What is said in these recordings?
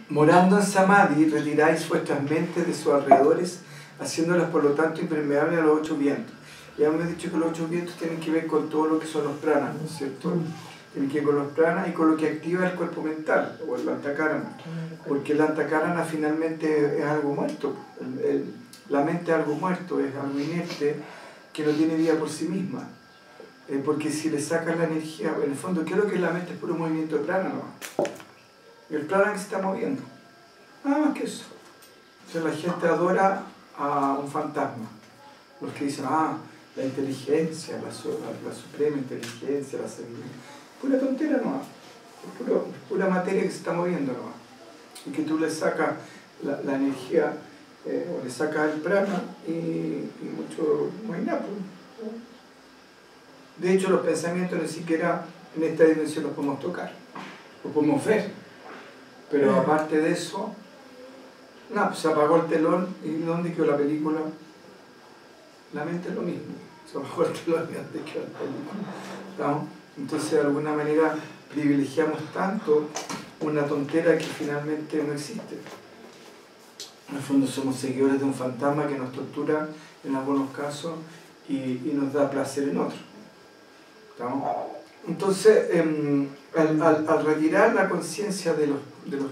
Morando en Samadhi, retiráis vuestras mentes de sus alrededores, haciéndolas por lo tanto impermeables a los 8 vientos. Ya hemos dicho que los 8 vientos tienen que ver con todo lo que son los pranas, ¿no es cierto? Tienen que ver con los pranas y con lo que activa el cuerpo mental, o el antakarana. Porque el antakarana finalmente es algo muerto. La mente es algo muerto, es algo inerte, que no tiene vida por sí misma. Porque si le sacas la energía, en el fondo, ¿qué es lo que es la mente? Es puro movimiento de prana, ¿no? El prana que se está moviendo. Nada más que eso. O sea, la gente adora a un fantasma. Los que dicen, la inteligencia, la suprema inteligencia, la sabiduría. Pura tontera nomás. Pura materia que se está moviendo nomás. Y que tú le sacas la energía, o le sacas el prana y mucho no hay nada. De hecho, los pensamientos ni siquiera en esta dimensión los podemos tocar, los podemos ver. Pero aparte de eso, pues se apagó el telón y ¿dónde quedó la película? La mente es lo mismo, se apagó el telón y ¿dónde quedó la película? ¿No? Entonces, de alguna manera, privilegiamos tanto una tontera que finalmente no existe. En el fondo somos seguidores de un fantasma que nos tortura en algunos casos y nos da placer en otros. ¿Estamos? Entonces, al retirar la conciencia de los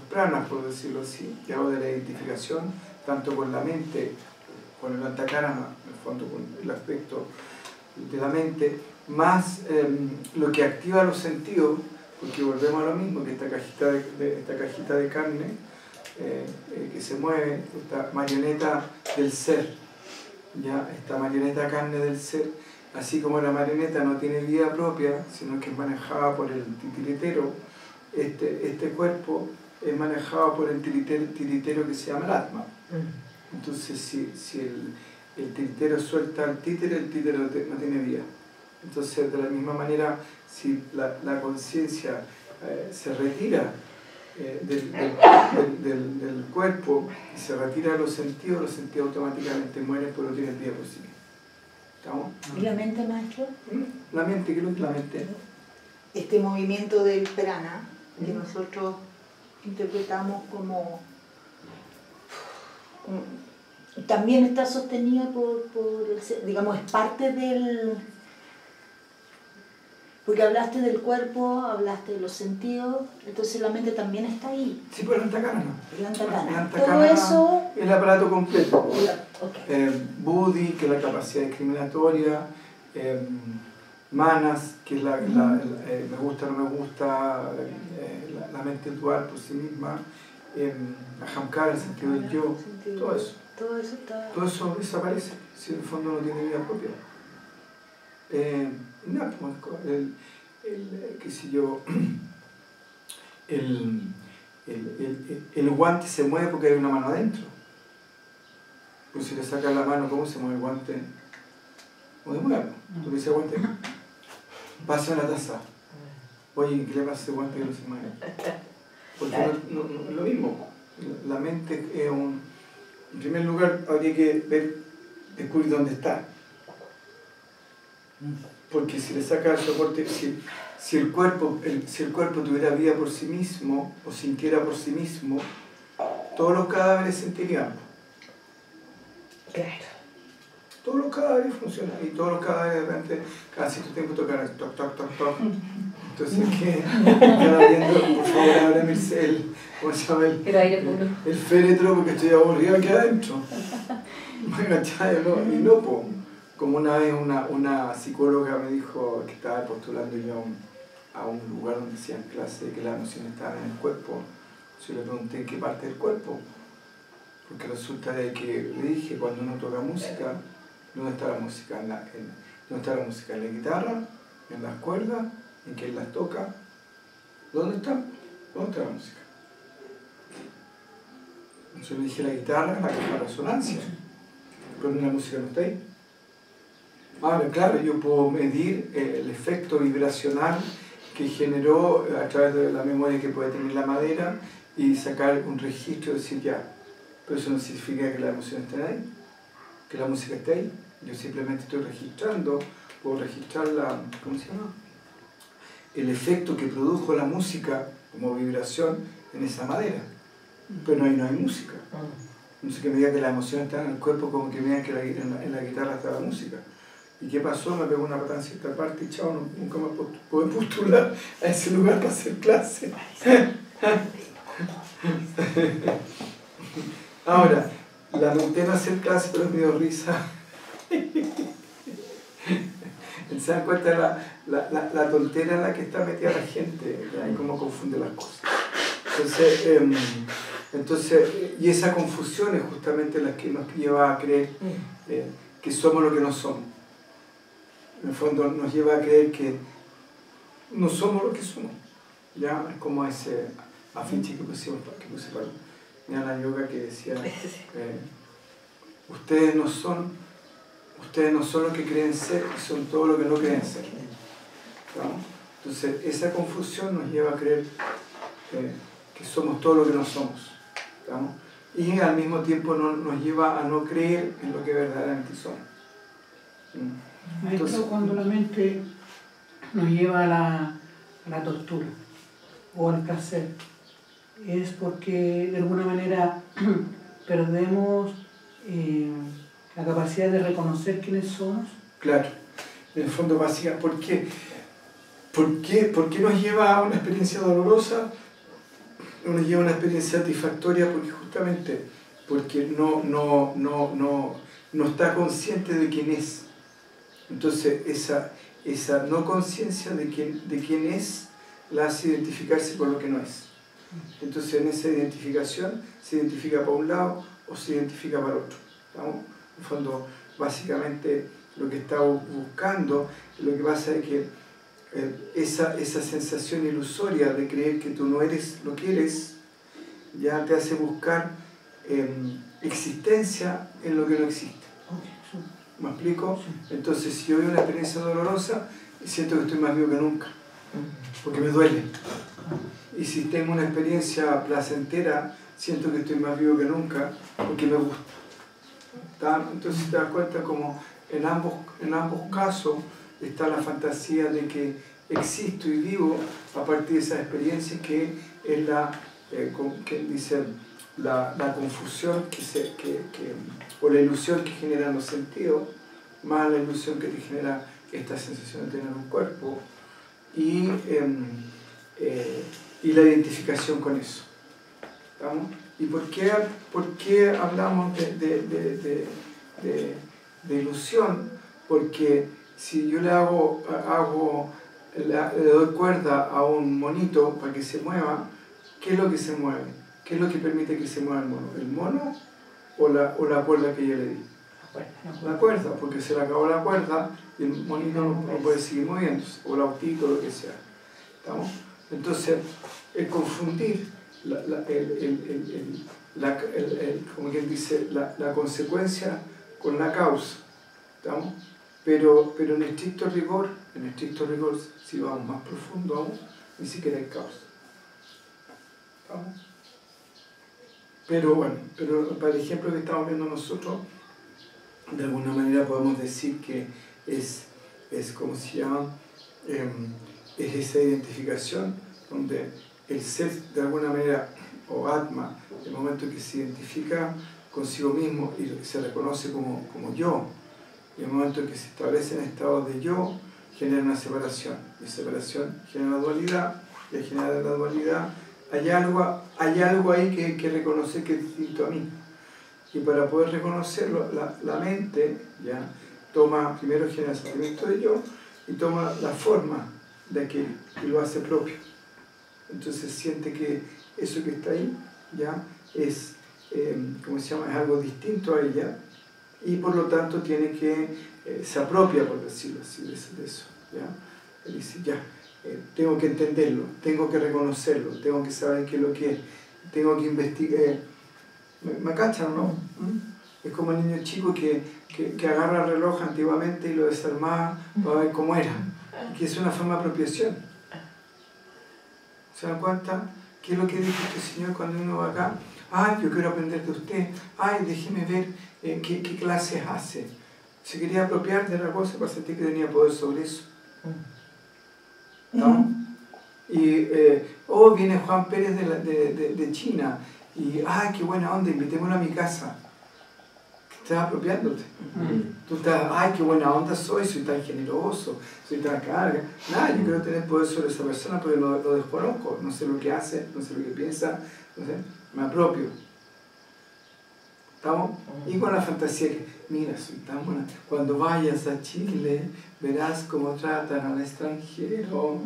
pranas, por decirlo así, y hago de la identificación, tanto con la mente, con el antakarana, en el fondo con el aspecto de la mente, más lo que activa los sentidos, porque volvemos a lo mismo, que esta cajita de carne que se mueve, esta marioneta del ser, ¿ya? Esta marioneta carne del ser, así como la marioneta no tiene vida propia, sino que es manejada por el titiritero, este cuerpo es manejado por el tiritero que se llama el Atma. Entonces, si el tiritero suelta al títere, el títere no tiene vida. Entonces, de la misma manera, si la conciencia se retira del cuerpo y se retira de los sentidos automáticamente mueren porque no tienen vida por sí mismos. ¿Estamos? ¿Y la mente, maestro? La mente, ¿qué es lo que es la mente? Este movimiento del prana, que nosotros interpretamos como también está sostenido por el ser, digamos, es parte del... Porque hablaste del cuerpo, hablaste de los sentidos, entonces la mente también está ahí. Sí, pero el antakarana. El antakarana. Todo eso... El aparato completo. Okay. Buddhi, que es la capacidad discriminatoria, manas, que es me gusta, no me gusta, la mente dual por sí misma, ahamkara, el sentido del yo, todo eso. Todo eso desaparece, si en el fondo no tiene vida propia. Qué sé yo, el guante se mueve porque hay una mano adentro. Pues si le sacas la mano, ¿cómo se mueve el guante? No se mueve. Tú le dices guante, pasa la taza. Oye, ¿qué le pasa a ese guante que no se mueve? Porque no es lo mismo. La mente es un... En primer lugar, habría que descubrir dónde está. Porque si le saca el soporte, si el cuerpo tuviera vida por sí mismo, o sintiera por sí mismo, todos los cadáveres sentirían. Claro. Todos los cadáveres funcionan, y todos los cadáveres de repente, cada cierto tiempo tocan toc, toc, toc, toc. Entonces, ¿qué? Están viendo, por favor, ábreme ¿cómo se llama? El féretro, porque estoy aburrido aquí adentro. Y no, po. Como una vez una psicóloga me dijo que estaba postulando yo a un lugar donde hacían clase de que las emociones estaban en el cuerpo. Yo le pregunté en qué parte del cuerpo, porque resulta de que le dije, cuando uno toca música, ¿dónde está la música? ¿Dónde está la música? ¿En la guitarra? ¿En las cuerdas? ¿En quién las toca? ¿Dónde está? ¿Dónde está la música? Yo le dije, la guitarra es la caja de resonancia, pero la música no está ahí. Ahora, claro, yo puedo medir el efecto vibracional que generó a través de la memoria que puede tener la madera y sacar un registro y decir ya, pero eso no significa que la emoción esté ahí, que la música esté ahí. Yo simplemente estoy registrando, puedo registrar ¿cómo se llama? El efecto que produjo la música como vibración en esa madera. pero ahí no hay música. Entonces, que a medida que la emoción está en el cuerpo, como que a medida que en la guitarra está la música. ¿Y qué pasó? Me pegó una patada en cierta parte y chao, nunca me pude postular a ese lugar para hacer clase. Ahora, lamenté no hacer clase, pero me dio risa. ¿Se dan cuenta de la tontera en la que está metida la gente? Y cómo confunde las cosas. Entonces, y esa confusión es justamente la que nos lleva a creer que somos lo que no somos. En el fondo nos lleva a creer que no somos lo que somos. ¿Ya? Es como ese afiche que puse para Jnana Yoga que decía ustedes no son lo que creen ser, son todo lo que no creen ser. ¿No? Entonces esa confusión nos lleva a creer que somos todo lo que no somos. ¿No? Y al mismo tiempo nos lleva a no creer en lo que verdaderamente somos. Maestro, cuando la mente nos lleva a la tortura o al placer, es porque de alguna manera perdemos la capacidad de reconocer quiénes somos. Claro, en el fondo básica, ¿por qué? ¿Por qué nos lleva a una experiencia dolorosa? No nos lleva a una experiencia satisfactoria porque no está consciente de quién es. Entonces esa no conciencia de quién es la hace identificarse con lo que no es. Entonces en esa identificación se identifica para un lado o se identifica para otro. ¿No? En el fondo, básicamente lo que está buscando, lo que pasa es que esa sensación ilusoria de creer que tú no eres lo que eres, ya te hace buscar existencia en lo que no existe. ¿Me explico? Entonces, si yo veo una experiencia dolorosa, siento que estoy más vivo que nunca, porque me duele. Y si tengo una experiencia placentera, siento que estoy más vivo que nunca, porque me gusta. ¿Está? Entonces te das cuenta como en ambos casos está la fantasía de que existo y vivo a partir de esa experiencia que es la confusión o la ilusión que generan los sentidos, más la ilusión que te genera esta sensación de tener un cuerpo y la identificación con eso. ¿Estamos? ¿Y por qué hablamos de ilusión? Porque si yo le doy cuerda a un monito para que se mueva, ¿qué es lo que se mueve? ¿Qué es lo que permite que se mueva el mono? ¿El mono o la cuerda que yo le di? La cuerda, porque se le acabó la cuerda y el monito no puede seguir moviéndose, o el autito, o lo que sea. ¿Estamos? Entonces, el confundir como quien dice, la consecuencia con la causa. ¿Estamos? Pero en estricto rigor, si vamos más profundo aún, ni siquiera hay causa. ¿Estamos? Pero bueno, para el ejemplo que estamos viendo nosotros, de alguna manera podemos decir que es como se llama, es esa identificación donde el ser de alguna manera, o Atma, el momento que se identifica consigo mismo y se reconoce como yo, y el momento que se establece en estado de yo, genera una separación. Y separación genera dualidad, y al generar la dualidad hay algo ahí que hay que reconocer que es distinto a mí. Y para poder reconocerlo, la mente ya primero genera el sentimiento de yo y toma la forma de aquello y lo hace propio. Entonces siente que eso que está ahí ya es, ¿cómo se llama? Es algo distinto a ella y por lo tanto se apropia, por decirlo así, de eso. ¿Ya? Él dice, tengo que entenderlo, tengo que reconocerlo, tengo que saber qué es lo que es, tengo que investigar. ¿Me cachan, no? Es como el niño chico que agarra el reloj antiguamente y lo desarmaba para ver cómo era, que es una forma de apropiación. ¿Se dan cuenta? ¿Qué es lo que dijo este señor cuando uno va acá? Ay, yo quiero aprender de usted. Ay, déjeme ver qué clases hace. Se quería apropiar de la cosa para sentir que tenía poder sobre eso. ¿No? Y, oh, viene Juan Pérez de China, y, ay, qué buena onda, invitémoslo a mi casa. Estás apropiándote. Tú estás, ay, qué buena onda soy tan generoso, soy tan carga. Nada, yo quiero tener poder sobre esa persona porque lo desconozco, no sé lo que hace, no sé lo que piensa, no sé, me apropio. ¿Estamos? Y con la fantasía que, mira, soy tan buena. Cuando vayas a Chile, verás cómo tratan al extranjero.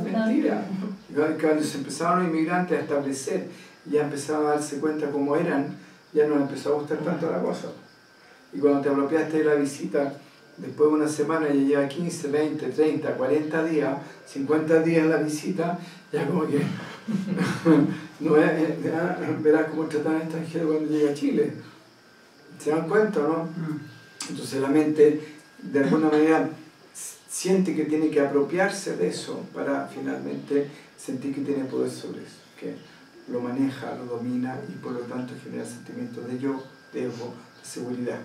Mentira. Y cuando se empezaron los inmigrantes a establecer, ya empezaron a darse cuenta cómo eran, ya no les empezó a gustar tanto la cosa. Y cuando te apropiaste de la visita, después de una semana ya lleva 15, 20, 30, 40 días, 50 días en la visita, ya como que no verás cómo tratan al extranjero cuando llega a Chile. ¿Se dan cuenta, no? Entonces la mente de alguna manera siente que tiene que apropiarse de eso para finalmente sentir que tiene poder sobre eso, que lo maneja, lo domina y por lo tanto genera sentimientos de yo, de ego, de seguridad.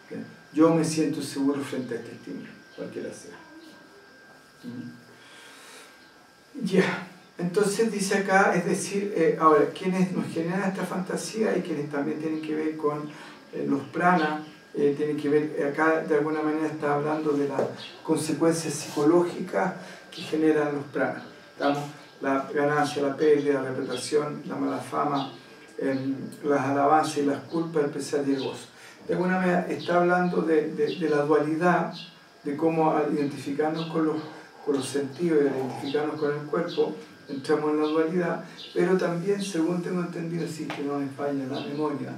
¿Okay? Yo me siento seguro frente a este estímulo, cualquiera sea. Ya, entonces dice acá, es decir, ahora, quienes nos generan esta fantasía y quienes también tienen que ver con los pranas, tienen que ver, acá de alguna manera está hablando de las consecuencias psicológicas que generan los pranas. ¿Estamos? La ganancia, la pérdida, la reputación, la mala fama, las alabanzas y las culpas, el pesar y el gozo. De alguna manera está hablando de la dualidad, de cómo al identificarnos con los sentidos y al identificarnos con el cuerpo, entramos en la dualidad, pero también, según tengo entendido, si que no me falla la memoria,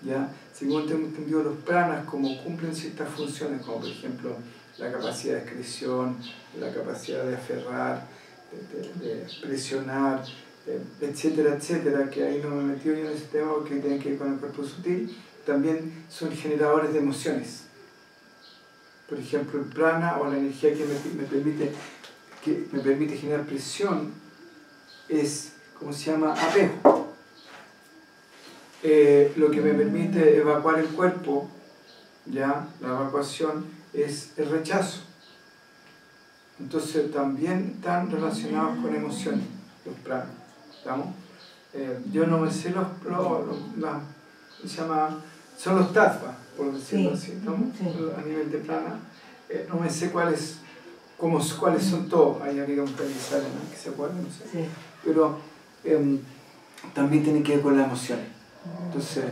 ¿ya? Según tengo entendido, los pranas como cumplen ciertas funciones, como por ejemplo la capacidad de excreción, la capacidad de aferrar, de presionar, etcétera, etcétera, que ahí no me he metido yo en ese tema porque tiene que ver con el cuerpo sutil, también son generadores de emociones. Por ejemplo, el prana o la energía que me permite generar presión es, ¿cómo se llama? Apego. Lo que me permite evacuar el cuerpo, ya, la evacuación es el rechazo. Entonces también están relacionados con emociones, los pranas. ¿Estamos? Yo no me sé se llama, son los tattvas, por decirlo así, ¿estamos? A nivel de prana. No me sé cuáles son todos, hay que preguntarles, ¿no? Que se acuerden, no sé. Sí. Pero también tiene que ver con las emociones. Entonces,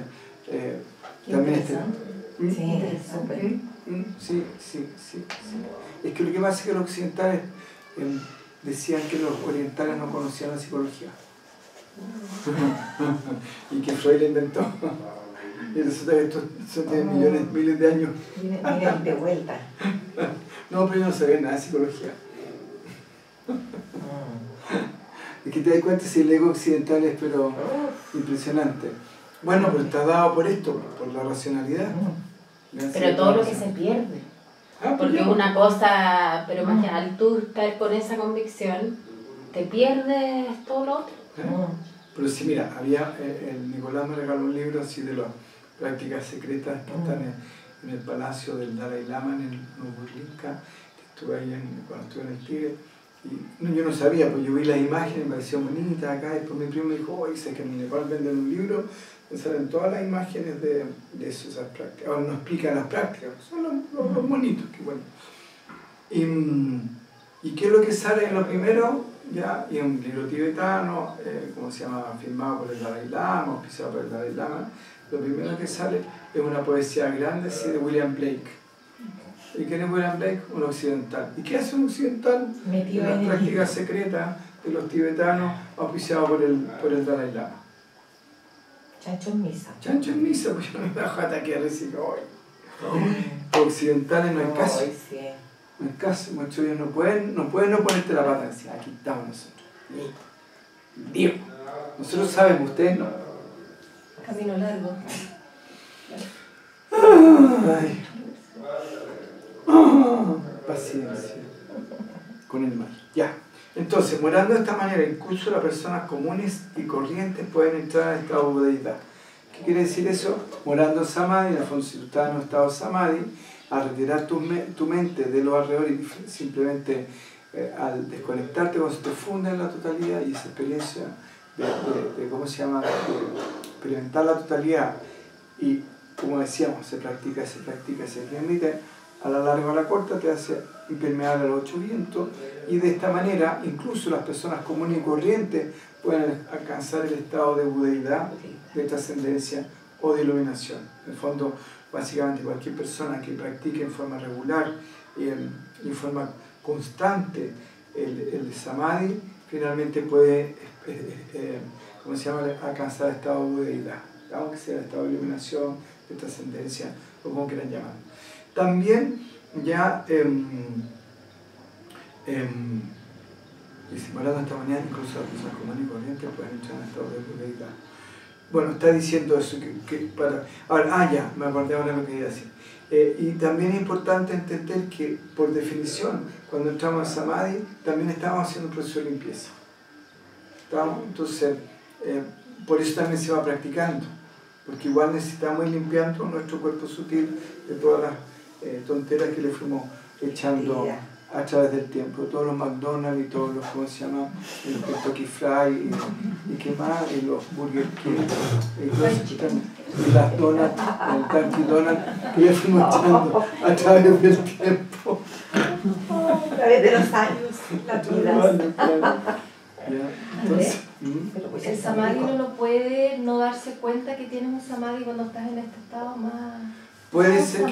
también sí. Es que lo que pasa es que los occidentales decían que los orientales no conocían la psicología. Y que Freud la inventó. Y resulta que esto tiene miles de años. Miren de vuelta. No, pero yo no sabía nada de psicología. Es que te das cuenta si el ego occidental es pero impresionante. Bueno, pero está dado por esto, por la racionalidad. Pero todo lo que se pierde. Porque es una cosa, pero imagínate, al tú caer con esa convicción, te pierdes todo lo otro. Pero sí, mira, el Nicolás me regaló un libro así de las prácticas secretas que están en el palacio del Dalai Lama, en el Novosibirsk. Estuve ahí cuando estuve en el Tíbet. Y yo no sabía, pues yo vi las imágenes, me pareció bonita acá, y después mi primo me dijo, oye, sé que en el Nepal venden un libro, me salen todas las imágenes de esas prácticas. Ahora no explican las prácticas, son los bonitos, que bueno. ¿Y qué es lo que sale en lo primero? Ya, y un libro tibetano, ¿cómo se llama? Firmado por el Dalai Lama, auspiciado por el Dalai Lama. Lo primero que sale es una poesía grande, así, de William Blake. ¿Y quién es William Blake? Un occidental. ¿Y qué hace un occidental? En las prácticas secretas de los tibetanos, auspiciado por el Dalai Lama. Chancho en misa. Chancho en misa, pues yo me bajo ataque a decir, hoy. Occidentales no hay caso. No hay caso, muchos ellos no pueden no ponerte la pata. Decir, aquí estamos nosotros. Dios. Nosotros sabemos, ustedes no. Camino largo. Ay. Paciencia con el mal. Ya. Entonces, morando de esta manera, incluso las personas comunes y corrientes pueden entrar en estado de deidad. ¿Qué quiere decir eso? Morando samadhi, en el fondo, si tú estás en un estado samadhi, a retirar tu mente de los alrededores y simplemente al desconectarte, cuando se te funde en la totalidad y esa experiencia de ¿cómo se llama?, de experimentar la totalidad y, como decíamos, se practica, se permite, a la larga o a la corta te hace impermeable a los 8 vientos y de esta manera incluso las personas comunes y corrientes pueden alcanzar el estado de budeidad, de trascendencia o de iluminación. En el fondo, básicamente cualquier persona que practique en forma regular y en forma constante el samadhi finalmente puede ¿cómo se llama?, alcanzar el estado de budeidad, aunque sea el estado de iluminación, de trascendencia o como quieran llamar. También ya disimulando de esta manera, incluso las personas comunes y corrientes pueden entrar en estado de budeidad. Bueno, está diciendo eso ahora, ya, me acordé ahora lo que iba a decir. Y también es importante entender que, por definición, cuando entramos en samadhi, también estamos haciendo un proceso de limpieza. Entonces, por eso también se va practicando, porque igual necesitamos ir limpiando nuestro cuerpo sutil de todas las tonteras que le fuimos echando a través del tiempo, todos los McDonald's y todos los, ¿cómo se llama?, los Kentucky Fried y qué más, y los Burger King y las donuts, el Dunkin' Donut que le fuimos echando a través del tiempo, a través de los años, la vida. Entonces, el samadhi uno no puede no darse cuenta que tienes un samadhi cuando estás en este estado más... puede ser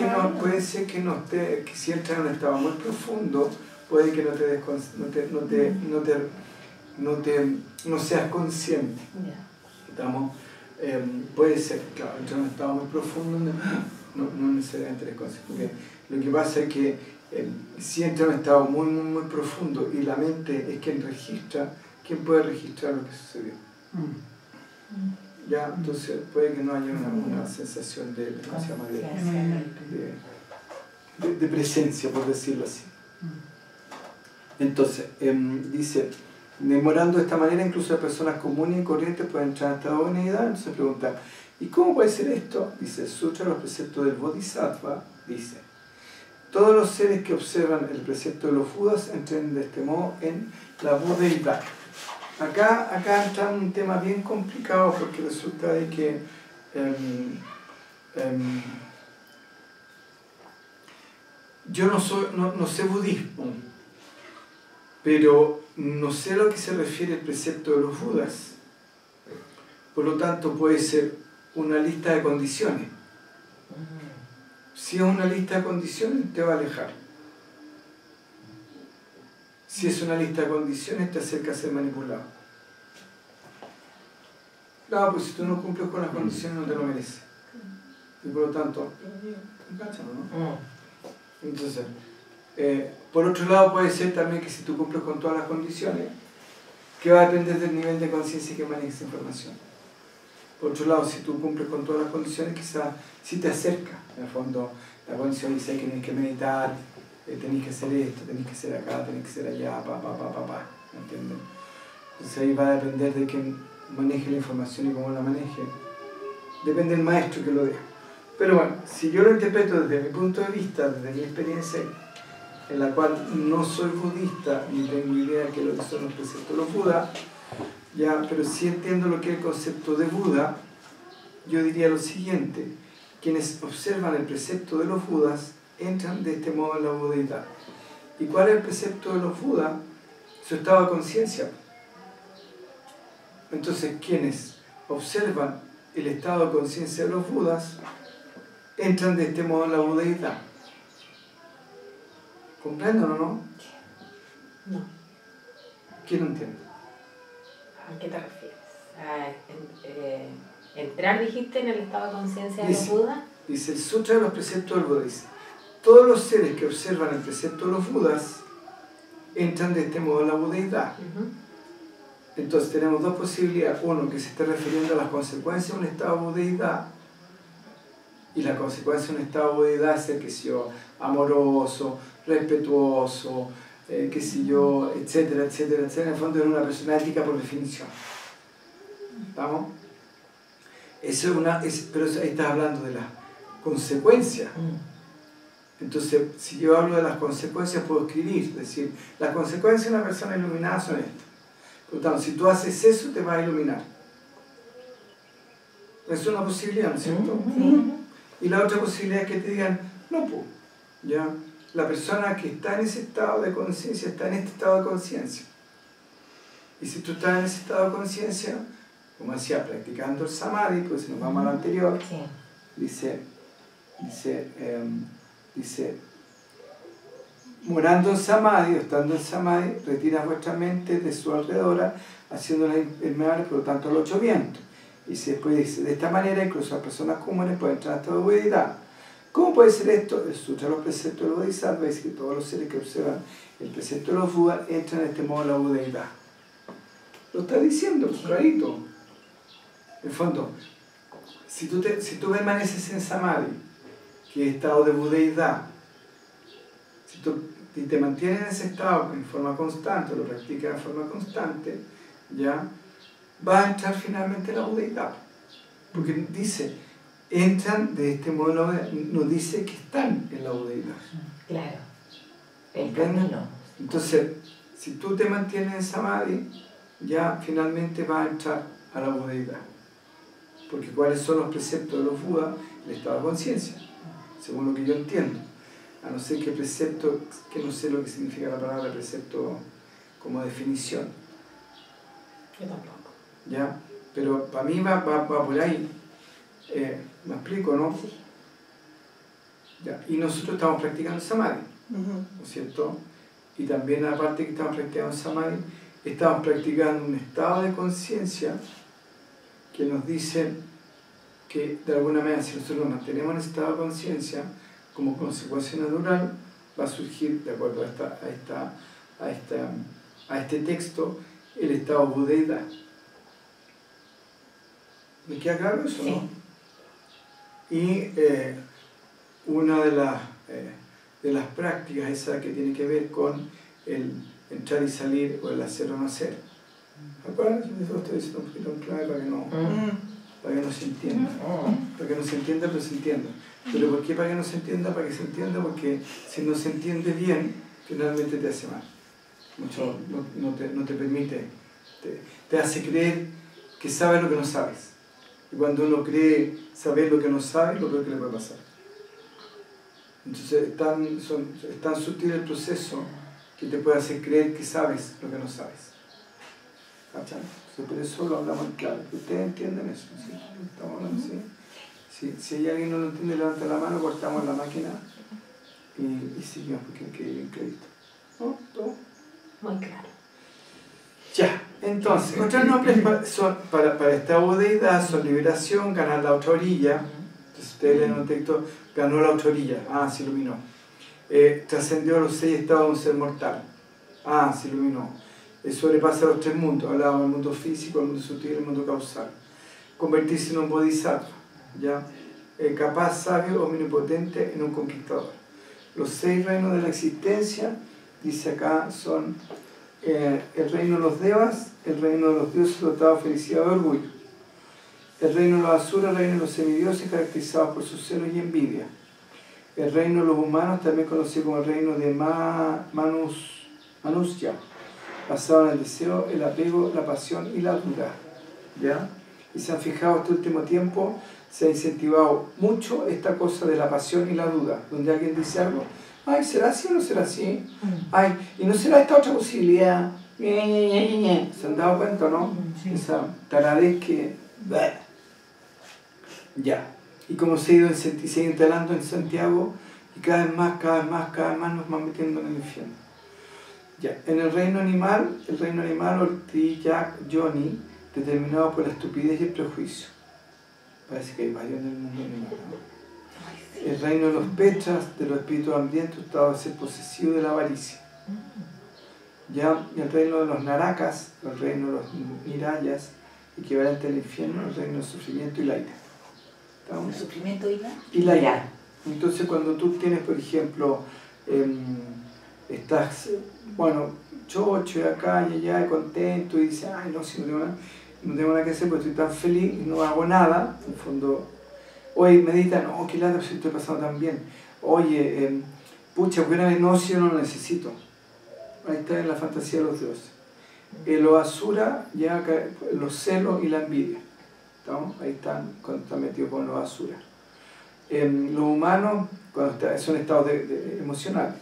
que no esté, que si entras en un estado muy profundo, puede que no seas consciente. Puede ser, claro, entrar en un estado muy profundo, no necesariamente eres consciente, porque lo que pasa es que si entra en un estado muy, muy, muy profundo y la mente es quien registra, ¿quién puede registrar lo que sucedió? Ya, entonces puede que no haya una sensación de presencia, por decirlo así. Entonces, dice, demorando de esta manera, incluso las personas comunes y corrientes pueden entrar en estado de unidad. Entonces pregunta, ¿y cómo puede ser esto? Dice, el Sutra de los preceptos del Bodhisattva, dice, todos los seres que observan el precepto de los Budas entran de este modo en la budeidad. Acá entra un tema bien complicado porque resulta de que yo no sé budismo, pero no sé a lo que se refiere el precepto de los Budas. Por lo tanto, puede ser una lista de condiciones. Si es una lista de condiciones, te va a alejar. Si es una lista de condiciones, te acerca a ser manipulado. Claro, pues si tú no cumples con las condiciones, no te lo mereces. Y por lo tanto, ¿no? Entonces, por otro lado, puede ser también que si tú cumples con todas las condiciones, que va a depender del nivel de conciencia que manejes información. Por otro lado, si tú cumples con todas las condiciones, quizás sí te acerca. En el fondo, la condición dice que tienes que meditar, tenés que hacer esto, tenés que hacer acá, tenés que hacer allá, ¿me entiendes? Entonces ahí va a depender de quién maneje la información y cómo la maneje. Depende del maestro que lo dé. Pero bueno, si yo lo interpreto desde mi punto de vista, desde mi experiencia, en la cual no soy budista, ni tengo idea de qué es lo que son los preceptos de los Budas, ya, pero sí entiendo lo que es el concepto de Buda, yo diría lo siguiente: quienes observan el precepto de los Budas entran de este modo en la budeidad. ¿Y cuál es el precepto de los Budas? Su estado de conciencia. Entonces, quienes observan el estado de conciencia de los Budas entran de este modo en la budeidad. ¿Comprenden o no? No. ¿Quién no entiende? ¿A qué te refieres? ¿Entrar, dijiste, en el estado de conciencia de los Budas? Dice el Sutra de los preceptos del Buda, dice, todos los seres que observan el precepto de los Budas entran de este modo en la budeidad. Entonces tenemos dos posibilidades. Uno, que se esté refiriendo a las consecuencias de un estado de budeidad, y la consecuencia de un estado de budeidad es ser, qué sé yo, amoroso, respetuoso, qué sé yo, etcétera, etcétera, etcétera. En el fondo es una persona ética por definición. ¿Estamos? Eso es pero ahí estás hablando de las consecuencias. Entonces, si yo hablo de las consecuencias, puedo escribir, es decir, las consecuencias de una persona iluminada son estas. Por lo tanto, si tú haces eso, te vas a iluminar. Es una posibilidad, ¿no es cierto? Sí. Y la otra posibilidad es que te digan, no, pues, ya, la persona que está en ese estado de conciencia está en este estado de conciencia. Y si tú estás en ese estado de conciencia, como decía, practicando el samadhi, pues si nos vamos al anterior, Sí. dice, morando en samadhi o estando en samadhi, retira vuestra mente de su alrededor, haciéndola impermeable, por lo tanto, los 8 vientos. Y después dice, de esta manera, incluso las personas comunes pueden entrar a estado de budeidad. ¿Cómo puede ser esto? El Sutra de los preceptos de los Bodhisattvas dice que todos los seres que observan el precepto de los Budas entran en este modo de la budeidad. Lo está diciendo, clarito. En el fondo, si tú permaneces en samadhi, que es estado de budeidad, si tú te mantienes en ese estado en forma constante, lo practicas en forma constante, ya vas a entrar finalmente en la budeidad. Porque dice, entran de este modo, no dice que están en la budeidad. Claro. El ¿Comprenden? camino. Entonces, si tú te mantienes en samadhi, ya finalmente vas a entrar a la budeidad. Porque ¿cuáles son los preceptos de los Budas? El estado de conciencia, según lo que yo entiendo. A no ser que precepto, que no sé lo que significa la palabra precepto como definición. Yo tampoco. ¿Ya? Pero para mí va por ahí. ¿Me explico, no? Sí. Ya. Y nosotros estamos practicando samadhi, ¿no es cierto? Y también aparte que estamos practicando samadhi, estamos practicando un estado de conciencia que nos dice que de alguna manera si nosotros nos mantenemos en ese estado de conciencia, como consecuencia natural, va a surgir, de acuerdo a este texto, el estado budeidad. ¿Me queda claro eso, Sí. no? Y una de las prácticas, esa que tiene que ver con el entrar y salir o el hacer o no hacer. ¿Acuerdan? Yo lo estoy diciendo un poquito en clave para que no se entienda. Para que no se entienda, pero se entienda. ¿Pero por qué para que no se entienda? Para que se entienda, porque si no se entiende bien, finalmente te hace mal. Mucho, no te permite, te hace creer que sabes lo que no sabes. Y cuando uno cree saber lo que no sabe, lo peor que le puede pasar. Entonces es tan sutil el proceso que te puede hacer creer que sabes lo que no sabes. ¿Cachai? Por eso lo hablamos en clave. ¿Ustedes entienden eso? ¿Sí? ¿Estamos hablando así? Si hay alguien que no lo entiende, levanta la mano, cortamos la máquina y seguimos, porque hay que ir en crédito. ¿No? ¿Todo? Muy claro. Ya, entonces, otros nombres para esta budeidad son liberación, ganar la otra orilla. Entonces ustedes leen un texto, ganó la otra orilla, se iluminó. Trascendió los 6 estados de un ser mortal, se iluminó. Sobrepasa los 3 mundos, hablamos del mundo físico, el mundo sutil y el mundo causal. Convertirse en un bodhisattva, ¿ya? Capaz, sabio, omnipotente, en un conquistador. Los 6 reinos de la existencia, dice acá, son el reino de los devas, el reino de los dioses dotados de felicidad y orgullo, el reino de los asuras, el reino de los semidioses caracterizados por sus celos y envidia, el reino de los humanos, también conocido como el reino de Manusya, basado en el deseo, el apego, la pasión y la duda. ¿Ya? Y se han fijado este último tiempo, se ha incentivado mucho esta cosa de la pasión y la duda, donde alguien dice algo, ay, ¿será así o no será así? Ay, ¿y no será esta otra posibilidad? ¿Se han dado cuenta, no? Sí. Esa taradez que... Ya. Y como se ha ido instalando en Santiago, y cada vez más nos van metiendo en el infierno. Ya. En el reino animal o el Triyak Yoni, determinado por la estupidez y el prejuicio. Parece que hay varios en el mundo animal, ¿no? El reino de los Petras, de los espíritus hambrientos, estado de ser posesivo de la avaricia. Ya, y el reino de los Narakas, el reino de los Nirayas, equivalente al infierno, el reino del sufrimiento y la ira. ¿El sufrimiento y la? Y la ira. Entonces cuando tú tienes, por ejemplo, estás, chocho de acá y allá, y contento, y dices, ay, no, si no tengo nada que hacer porque estoy tan feliz y no hago nada, en el fondo, hoy meditan, oh, qué lata, si estoy pasando tan bien. oye, pucha, buena vez no, si yo no lo necesito. Ahí está en la fantasía de los dioses. Los asura, ya los celos y la envidia. ¿Estamos? Ahí están, cuando están metidos con los asura. Los humanos, cuando son estados emocionales,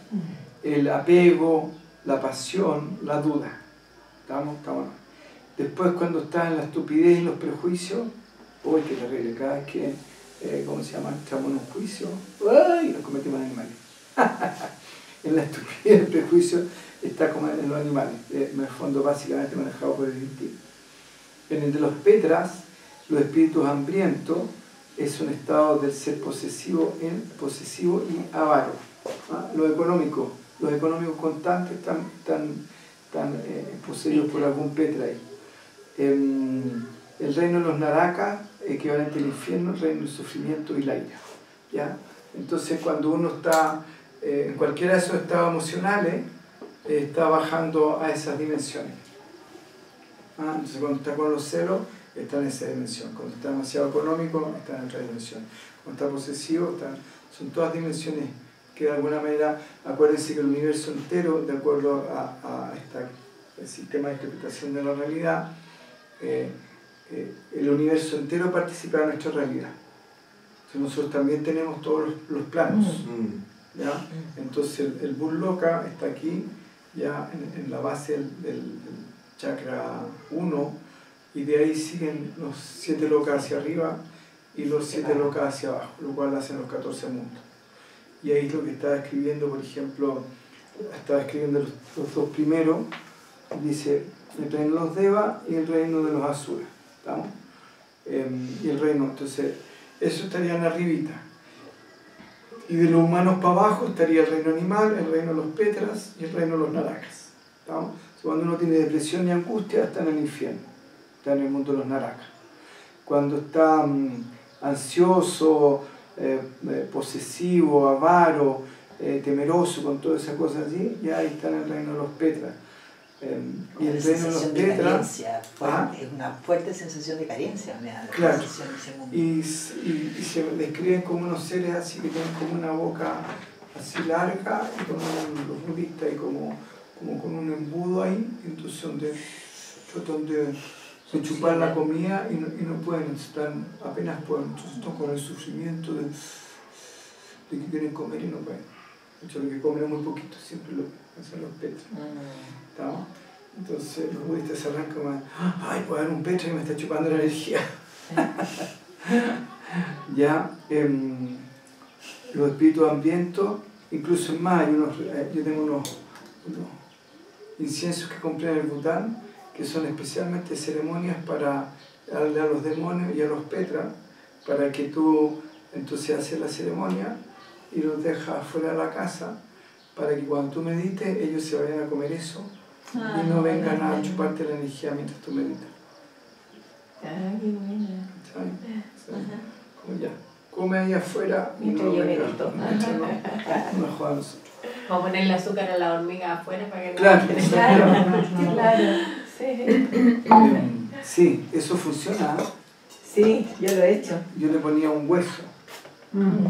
el apego, la pasión, la duda. ¿Estamos? Después, cuando está en la estupidez y los prejuicios, uy, qué terrible, cada vez que, ¿cómo se llama? Estamos en un juicio, ¡ay! Nos cometimos en animales. En la estupidez y el prejuicio está como en los animales, en el fondo básicamente manejado por el instinto. En el de los Petras, los espíritus hambrientos, es un estado del ser posesivo y avaro. Los económicos constantes están poseídos por algún Petra ahí. El reino de los Narakas, equivalente al infierno, el reino del sufrimiento y la ira. ¿Ya? Entonces, cuando uno está en cualquiera de esos estados emocionales, está bajando a esas dimensiones. Entonces, cuando está con los celos, está en esa dimensión. Cuando está demasiado económico, está en otra dimensión. Cuando está posesivo, son todas dimensiones que de alguna manera, acuérdense que el universo entero, de acuerdo a el sistema de interpretación de la realidad, el universo entero participa de nuestra realidad. Entonces nosotros también tenemos todos los planos. ¿Ya? Entonces el Burloka está aquí, ya en la base del chakra 1, y de ahí siguen los 7 lokas hacia arriba y los 7 lokas hacia abajo, lo cual hacen los 14 mundos. Y ahí es lo que estaba escribiendo, por ejemplo, estaba escribiendo los dos primeros, dice el reino de los Devas y el reino de los Asuras. ¿Estamos? Y el reino, entonces, eso estarían arribita. Y de los humanos para abajo estaría el reino animal, el reino de los Petras y el reino de los Narakas. ¿Estamos? Cuando uno tiene depresión y angustia, está en el infierno, está en el mundo de los Narakas. Cuando está ansioso, posesivo, avaro, temeroso, con todas esas cosas así, ya ahí está en el reino de los Petras. Y el reino de los Petras, es una fuerte sensación de carencia, claro, sensación de ese mundo. y se describen como unos seres así que tienen como una boca así larga, y como los budistas, y como con un embudo ahí, entonces tratan de chupar la comida y no pueden, apenas pueden, entonces están con el sufrimiento de que quieren comer y no pueden. De hecho, lo que comen es muy poquito, siempre lo hacen los Petras. ¿Estamos? Entonces los budistas se arrancan como, ay, puedo dar un Petra que me está chupando la energía. Ya, los espíritus hambrientos, incluso es más, yo tengo unos inciensos que compré en el Bután, que son especialmente ceremonias para darle a los demonios y a los Petras, para que tú entonces haces la ceremonia y los dejas fuera de la casa, para que cuando tú medites ellos se vayan a comer eso y no vengan a chuparte la energía mientras tú meditas. Qué buena. Como ya, come ahí afuera y no venga, no joda a nosotros. Vamos a ponerle azúcar a la hormiga afuera para que no... Claro, Claro, sí. Sí, eso funciona. Sí, yo lo he hecho. Yo le ponía un hueso.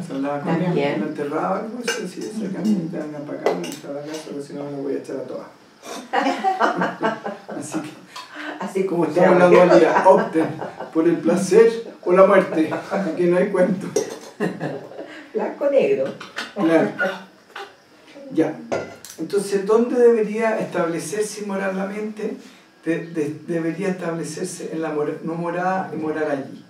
Se hablaba con él, lo enterraba el hueso, y decía, esa caminita, vengan para acá, me echaba la casa, porque si no me lo voy a echar a todas. Así como estamos en la dualidad, opten por el placer o la muerte, aquí no hay cuento. Blanco-negro. Claro. Ya. Entonces, ¿dónde debería establecerse y morar la mente? Debería establecerse en la no morada y morar allí.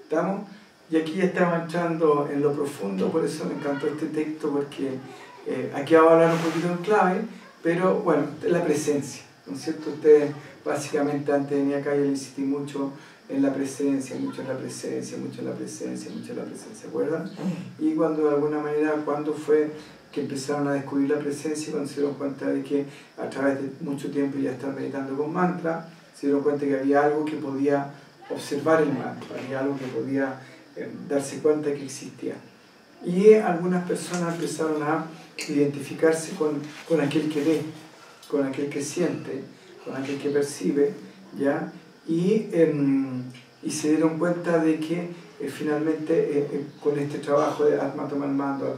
¿Estamos? Y aquí ya estamos entrando en lo profundo, por eso me encantó este texto, porque aquí vamos a hablar un poquito en clave, pero bueno, la presencia, ¿no es cierto? Ustedes básicamente antes de venir acá yo le insistí mucho en la presencia, mucho en la presencia, mucho en la presencia, mucho en la presencia, ¿se acuerdan? Y cuando de alguna manera, cuando fue que empezaron a descubrir la presencia, cuando se dieron cuenta de que a través de mucho tiempo ya están meditando con mantra, se dieron cuenta que había algo que podía observar el mantra, había algo que podía darse cuenta que existía. Y algunas personas empezaron a identificarse con aquel que ve, con aquel que siente, con aquel que percibe, ¿ya? Y y se dieron cuenta de que finalmente con este trabajo de Atma toma el mando,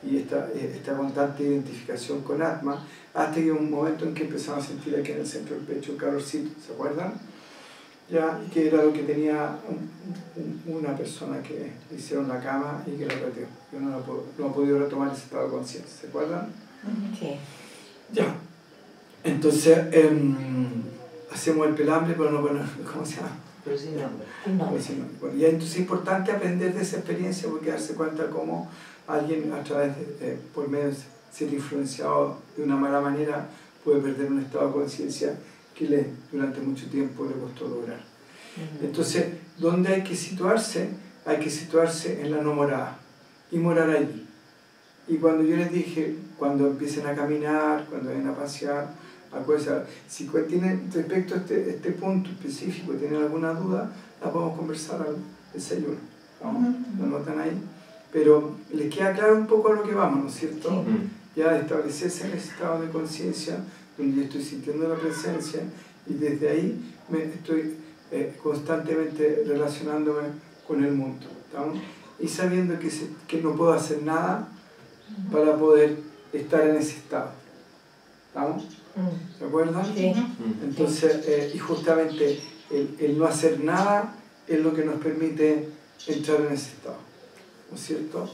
y esta constante identificación con Atma, hasta que un momento en que empezaron a sentir aquí en el centro del pecho un calorcito, ¿se acuerdan? Ya, que era lo que tenía una persona que le hicieron la cama y que la perdió. Yo no ha podido retomar ese estado de conciencia, ¿se acuerdan? Sí. Ya. Entonces, hacemos el pelambre, pero no, ¿cómo se llama? Pero sin nombre. Pues sí, bueno, y entonces es importante aprender de esa experiencia porque darse cuenta cómo alguien a través de, por medio de ser influenciado de una mala manera puede perder un estado de conciencia que durante mucho tiempo le costó lograr. Entonces, ¿dónde hay que situarse? Hay que situarse en la no morada y morar allí. Y cuando yo les dije, cuando empiecen a caminar, cuando vayan a pasear, si tienen respecto a este punto específico, tienen alguna duda, la podemos conversar al desayuno. ¿No? ¿Lo notan ahí? Pero les queda claro un poco a lo que vamos, ¿no es cierto? Sí. Ya de establecerse en ese estado de conciencia, donde yo estoy sintiendo la presencia, y desde ahí me estoy constantemente relacionándome con el mundo. ¿Estamos? Y sabiendo que no puedo hacer nada para poder estar en ese estado. ¿Estamos? ¿Se acuerdan? Sí. Entonces, y justamente el no hacer nada es lo que nos permite entrar en ese estado, ¿no es cierto?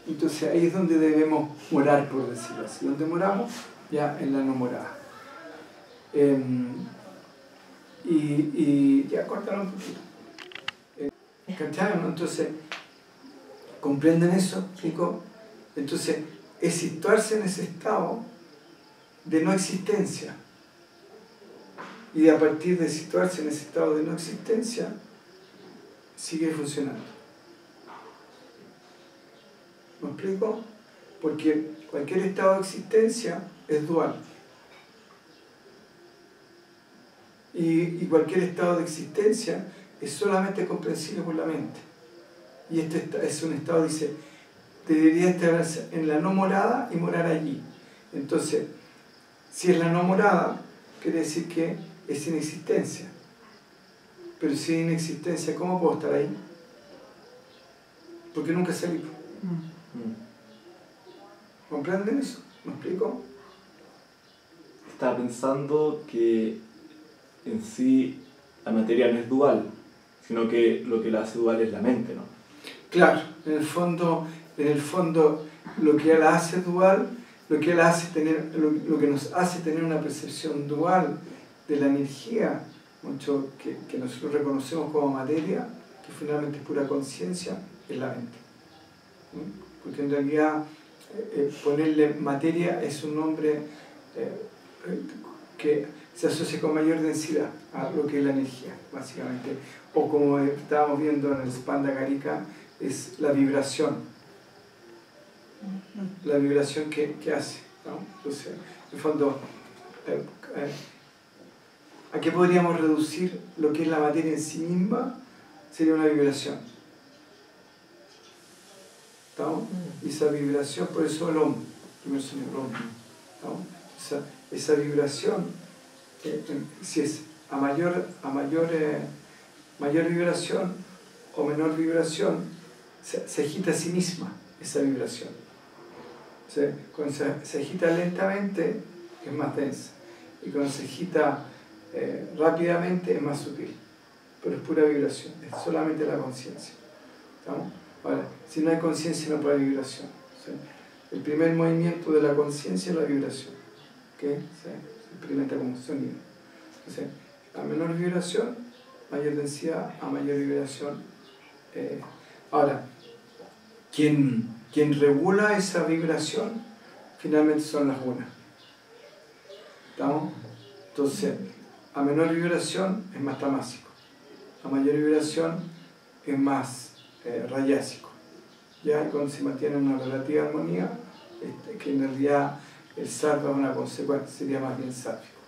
Entonces ahí es donde debemos morar, por decirlo así. ¿Dónde moramos? Ya en la no morada. Y ya cortaron un poquito. ¿Cachai? ¿No? Entonces, ¿comprenden eso, chicos? Entonces, es situarse en ese estado de no existencia. Y a partir de situarse en ese estado de no existencia, sigue funcionando. ¿Me explico? Porque cualquier estado de existencia es dual. Y cualquier estado de existencia es solamente comprensible por la mente. Y este es un estado, dice, debería estar en la no morada y morar allí. Entonces, si es la no morada, quiere decir que es inexistencia. Pero si es inexistencia, ¿cómo puedo estar ahí? Porque nunca salí. ¿Comprenden eso? ¿Me explico? Estaba pensando que en sí la materia no es dual, sino que lo que la hace dual es la mente, ¿no? Claro, en el fondo lo que la hace dual, lo que nos hace tener una percepción dual de la energía, mucho que nosotros reconocemos como materia, que finalmente es pura conciencia, es la mente. Porque en realidad ponerle materia es un nombre que se asocia con mayor densidad a lo que es la energía, básicamente. O como estábamos viendo en el Spanda Karika, es la vibración. La vibración que hace, ¿no? Entonces, en el fondo, ¿a qué podríamos reducir lo que es la materia en sí misma? Sería una vibración. ¿Estamos? Y esa vibración, por eso el Om, primer sonido, el Om. Esa vibración, si es a mayor vibración o menor vibración, se agita a sí misma esa vibración. O sea, cuando se agita lentamente es más densa, y cuando se agita rápidamente es más sutil, pero es pura vibración, es solamente la conciencia. Ahora, si no hay conciencia no puede haber vibración. ¿Sí? El primer movimiento de la conciencia es la vibración, ¿okay? ¿Sí? Se experimenta como sonido. Entonces, a menor vibración, mayor densidad, a mayor vibración. Ahora, quien regula esa vibración finalmente son las gunas. ¿Estamos? Entonces, a menor vibración es más tamásico, a mayor vibración es más rayásico. Ya, y cuando se mantiene una relativa armonía, que en realidad el sattva es una consecuencia, sería más bien sátvico.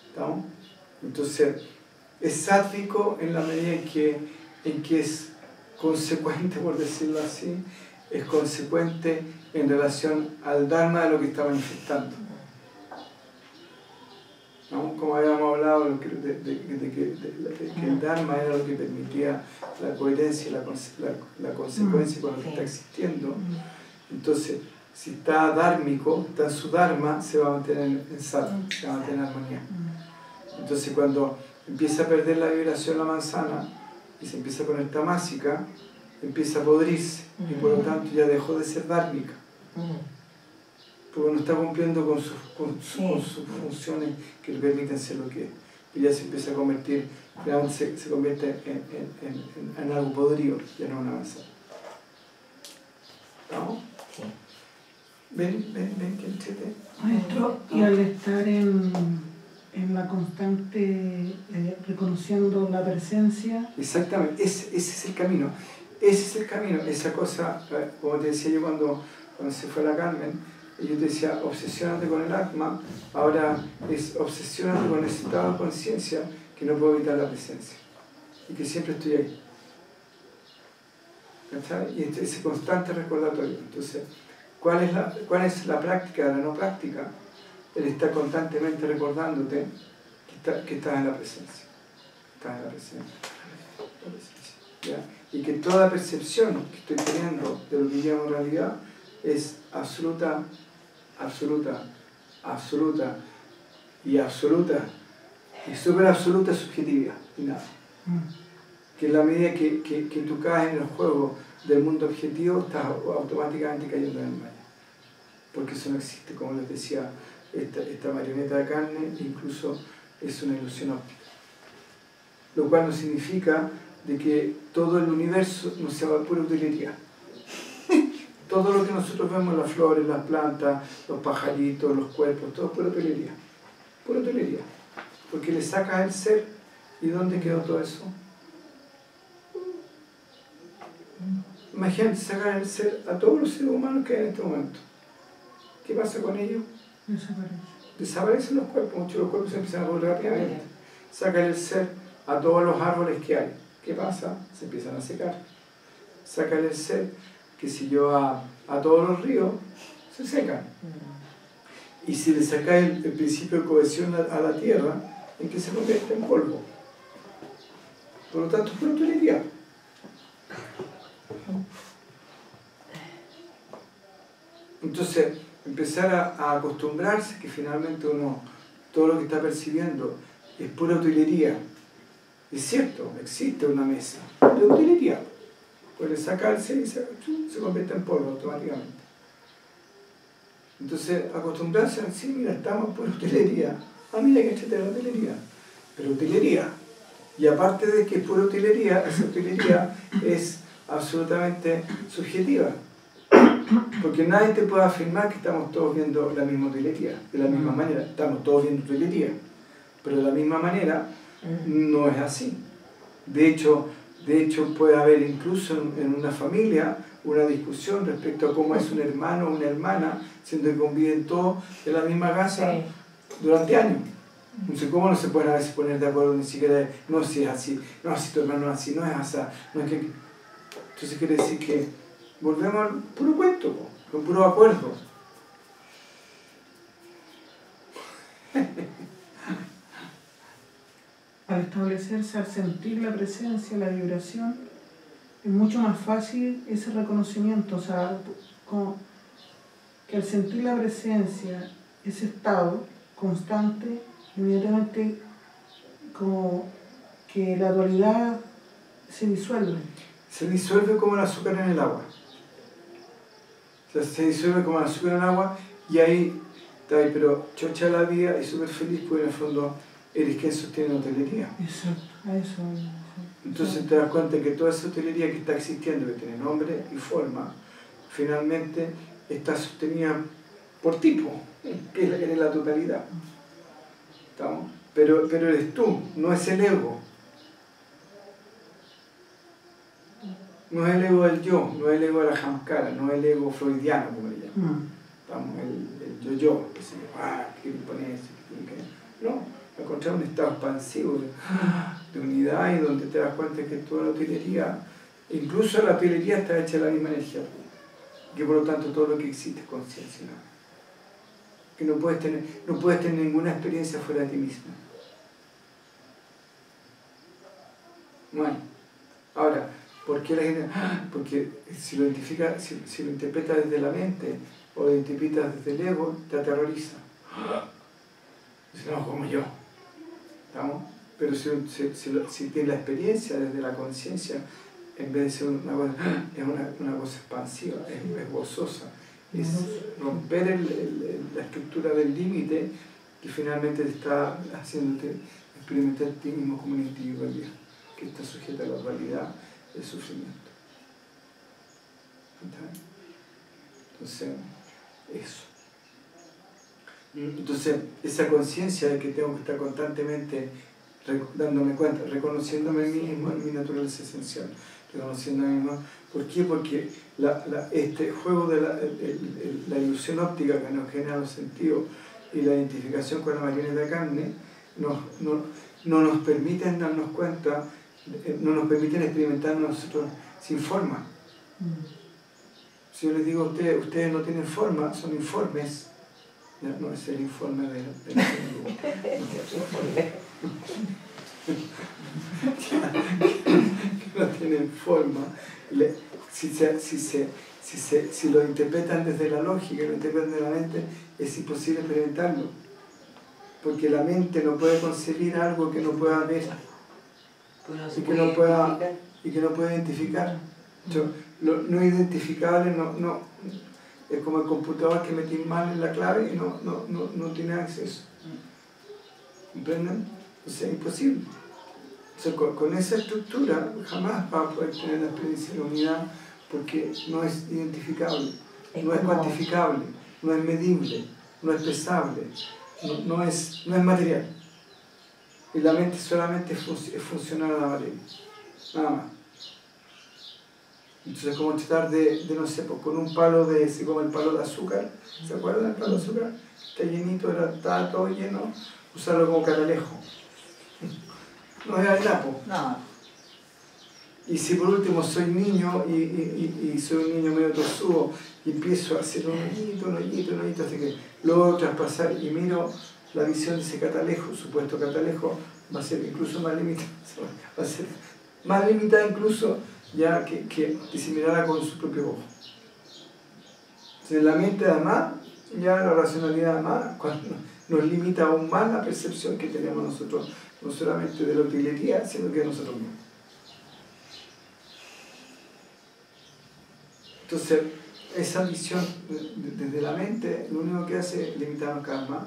¿Estamos? Entonces, es sátvico en la medida en que es consecuente, por decirlo así, es consecuente en relación al dharma de lo que está manifestando. ¿no? Como habíamos hablado de que el Dharma era lo que permitía la coherencia y la consecuencia con lo que está existiendo. Entonces, si está dármico, está en su Dharma, se va a mantener en sat, se va a mantener en armonía. Entonces, cuando empieza a perder la vibración la manzana y se empieza a poner tamásica, empieza a podrirse y por lo tanto ya dejó de ser dármica. Porque no está cumpliendo con sus funciones que le permiten ser lo que es. Y ya se empieza a convertir, finalmente se convierte en algo podrido, ya no una manzana. ¿Vamos? Sí. Ven que entrete. Maestro, y al estar en la constante reconociendo la presencia. Exactamente, ese es el camino. Ese es el camino, esa cosa, como te decía yo cuando se fue la Carmen, yo te decía, obsesiónate con el Atma, ahora es obsesiónate con ese estado de conciencia que no puedo evitar la presencia y que siempre estoy ahí. ¿Cachai? Y ese constante recordatorio. Entonces, ¿cuál es la práctica de la no práctica? Él está constantemente recordándote que estás en la presencia. Estás en la presencia. ¿Ya? Y que toda percepción que estoy teniendo de lo que llamo realidad es absoluta y súper absoluta subjetividad y nada. Que en la medida que tú caes en el juego del mundo objetivo, estás automáticamente cayendo en el mal. Porque eso no existe, como les decía, esta marioneta de carne incluso es una ilusión óptica. Lo cual no significa de que todo el universo no sea pura utilería. Todo lo que nosotros vemos, las flores, las plantas, los pajaritos, los cuerpos, todo es pura utilería. Pura utilería. Porque le sacas el ser, ¿y dónde quedó todo eso? Imagínate sacar el ser a todos los seres humanos que hay en este momento. ¿Qué pasa con ellos? Desaparecen los cuerpos, muchos de los cuerpos se empiezan a volver rápidamente. Sacar el ser a todos los árboles que hay. ¿Qué pasa? Se empiezan a secar. Sacar el ser, que si yo a todos los ríos, se secan. Y si le sacáis el principio de cohesión a la tierra, ¿en qué se convierte? En polvo. Por lo tanto, es pura utilería. Entonces, empezar a acostumbrarse que finalmente uno, todo lo que está percibiendo es pura utilería. Es cierto, existe una mesa de utilería. Puede sacarse y se convierte en polvo automáticamente. Entonces, acostumbrarse a decir, mira, estamos en pura utilería. Ah, mira que este es la utilería. Pero utilería. Y aparte de que es pura utilería, esa utilería es absolutamente subjetiva. Porque nadie te puede afirmar que estamos todos viendo la misma utilería. De la misma manera, estamos todos viendo utilería. Pero de la misma manera, no es así. De hecho puede haber incluso en una familia una discusión respecto a cómo es un hermano o una hermana, siendo que conviven todos en la misma casa durante años. Entonces, ¿cómo no se pueden a veces poner de acuerdo ni siquiera no si es así, no si tu hermano es así, no es así, no es que... Entonces quiere decir que volvemos al puro cuento, con puro acuerdo. Al establecerse, al sentir la presencia, la vibración, es mucho más fácil ese reconocimiento, o sea, como que al sentir la presencia, ese estado constante, inmediatamente como que la dualidad se disuelve. Se disuelve como el azúcar en el agua. O sea, se disuelve como el azúcar en el agua y ahí está ahí, pero chocha la vida y súper feliz porque en el fondo eres quien sostiene la hotelería. Exacto, a eso. Entonces te das cuenta que toda esa hotelería que está existiendo, que tiene nombre y forma, finalmente está sostenida por tipo, que eres la totalidad. ¿Estamos? Pero eres tú, no es el ego. No es el ego del yo, no es el ego de la jamskara, no es el ego freudiano, como le llaman. ¿Estamos? El yo-yo, que imponese, no, encontrar un estado expansivo de unidad y donde te das cuenta que toda la utilería, incluso la utilería está hecha de la misma energía, que por lo tanto todo lo que existe es conciencia. que no puedes tener ninguna experiencia fuera de ti mismo. Bueno, ahora, ¿por qué la gente? Porque si lo interpretas desde la mente o lo interpretas desde el ego, te aterroriza. Dice, no, como yo. ¿Estamos? Pero si tienes la experiencia desde la conciencia, en vez de ser una cosa, es una cosa expansiva, es gozosa, es romper la estructura del límite que finalmente te está haciéndote experimentar a ti mismo como una individualidad que está sujeta a la dualidad del sufrimiento. Entonces, eso. Entonces, esa conciencia de que tengo que estar constantemente dándome cuenta, reconociéndome a mí mismo en mi naturaleza esencial, reconociendo a mí mismo. ¿Por qué? Porque este juego de la ilusión óptica que nos genera los sentidos y la identificación con la marioneta de carne no nos permiten darnos cuenta, no nos permiten experimentar nosotros sin forma. Si yo les digo a ustedes no tienen forma, son informes. No es el informe de no tienen forma. Si lo interpretan desde la lógica, lo interpretan desde la mente, es imposible experimentarlo. Porque la mente no puede concebir algo que no pueda ver y que no pueda identificar. No identificable es como el computador que metí mal en la clave y no tiene acceso. ¿Comprenden? O sea, es imposible. O sea, con esa estructura jamás va a poder tener la experiencia de la unidad porque no es identificable, no es cuantificable, no es medible, no es pesable, no es material. Y la mente solamente es funcional a la materia, nada más. Entonces, como tratar de no sé, pues con un palo como el palo de azúcar, ¿se acuerdan del palo de azúcar? Está llenito, está todo lleno, usarlo como catalejo. No es algo. No. Y si por último soy niño y soy un niño medio tosudo y empiezo a hacer un hoyito, hasta que logro traspasar y miro la visión de ese catalejo, supuesto catalejo, va a ser incluso más limitada, va a ser más limitada incluso ya que si mirara con su propio ojo. Entonces la mente además, ya la racionalidad además, nos limita aún más la percepción que tenemos nosotros, no solamente de la utilería, sino que de nosotros mismos. Entonces, esa visión desde la mente, lo único que hace es limitarnos cada vez más.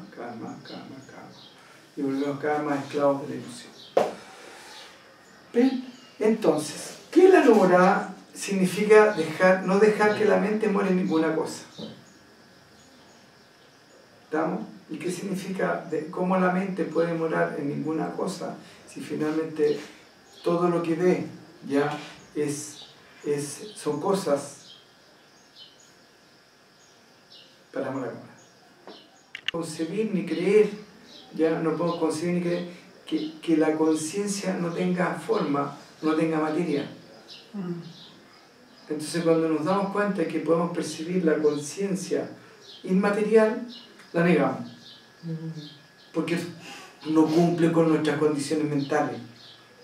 Y volvernos cada vez más esclavos de la ilusión. ¿Ven? Entonces, ¿qué es la no morada? Significa no dejar que la mente muera en ninguna cosa. ¿Estamos? ¿Y qué significa cómo la mente puede morar en ninguna cosa si finalmente todo lo que ve ya son cosas para morar? Concebir ni creer, ya no puedo concebir ni creer que la conciencia no tenga forma, no tenga materia. Entonces cuando nos damos cuenta de que podemos percibir la conciencia inmaterial, la negamos. Porque no cumple con nuestras condiciones mentales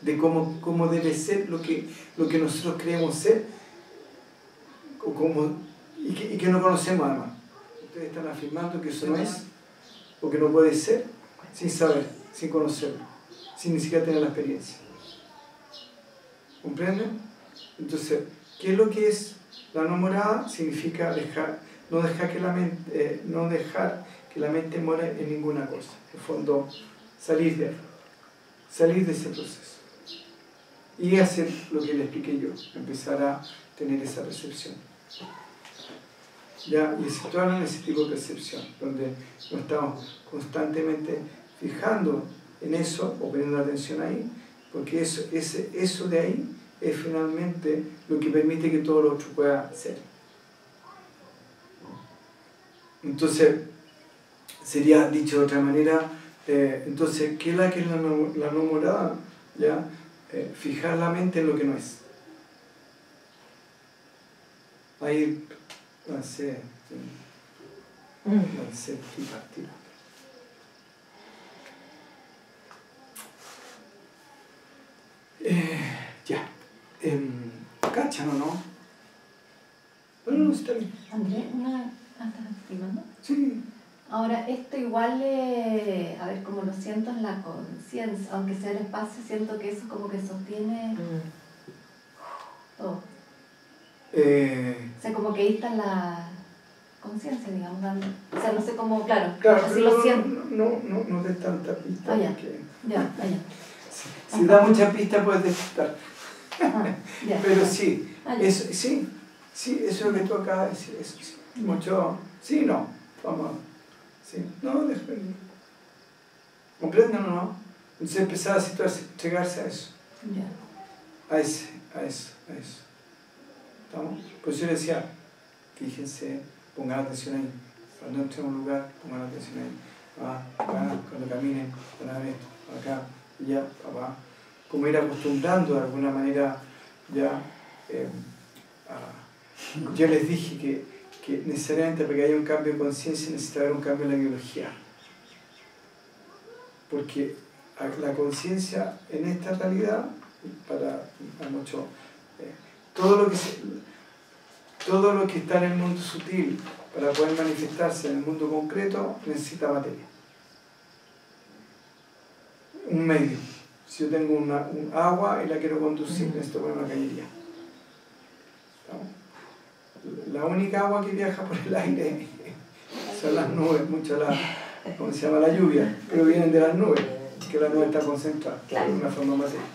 de cómo debe ser lo que nosotros creemos ser y que no conocemos además. Ustedes están afirmando que eso no es o que no puede ser sin saber, sin conocerlo, sin ni siquiera tener la experiencia. ¿Comprenden? Entonces, ¿qué es lo que es la no morada? Significa no dejar que la mente muera en ninguna cosa. En el fondo, salir de ese proceso. Y hacer lo que le expliqué yo, empezar a tener esa percepción. ¿Ya? Y situarnos en ese tipo de percepción, donde nos estamos constantemente fijando en eso o poniendo atención ahí, porque eso de ahí es finalmente lo que permite que todo lo otro pueda ser. Entonces, sería dicho de otra manera, entonces, ¿qué es la no morada? ¿Ya? Fijar la mente en lo que no es. Ahí, no sé. el ser tripartito. Ya. ¿Cachan o no? No, está bien. Andrés, ¿estás activando? Sí. Ahora, esto igual, a ver, como lo siento en la conciencia, aunque sea el espacio, siento que eso como que sostiene todo. O sea, como que ahí está la conciencia, digamos, dando. O sea, no sé cómo, claro, así lo siento. No des tanta pista. Ya. Ya. Si da mucha pista puedes despistar. Pero sí, eso, sí, eso es lo que tú acabas de decir. Eso, sí. Mucho, sí, no, vamos. Sí, no, comprenden o no. Entonces empezar a situarse, entregarse a eso. A eso. ¿Estamos? Por eso yo decía, fíjense, pongan atención ahí. Cuando entren a un lugar, pongan atención ahí. Cuando caminen, pongan esto, acá, ya, papá. Como ir acostumbrando de alguna manera, ya. Yo les dije que necesariamente para que haya un cambio de conciencia necesita haber un cambio en la biología. Porque la conciencia en esta realidad, para mucho, todo lo que está en el mundo sutil para poder manifestarse en el mundo concreto necesita materia. Un medio. Si yo tengo un agua y la quiero conducir, necesito poner una cañería. La única agua que viaja por el aire son las nubes, ¿cómo se llama? La lluvia, pero vienen de las nubes, que la nube está concentrada de una forma material.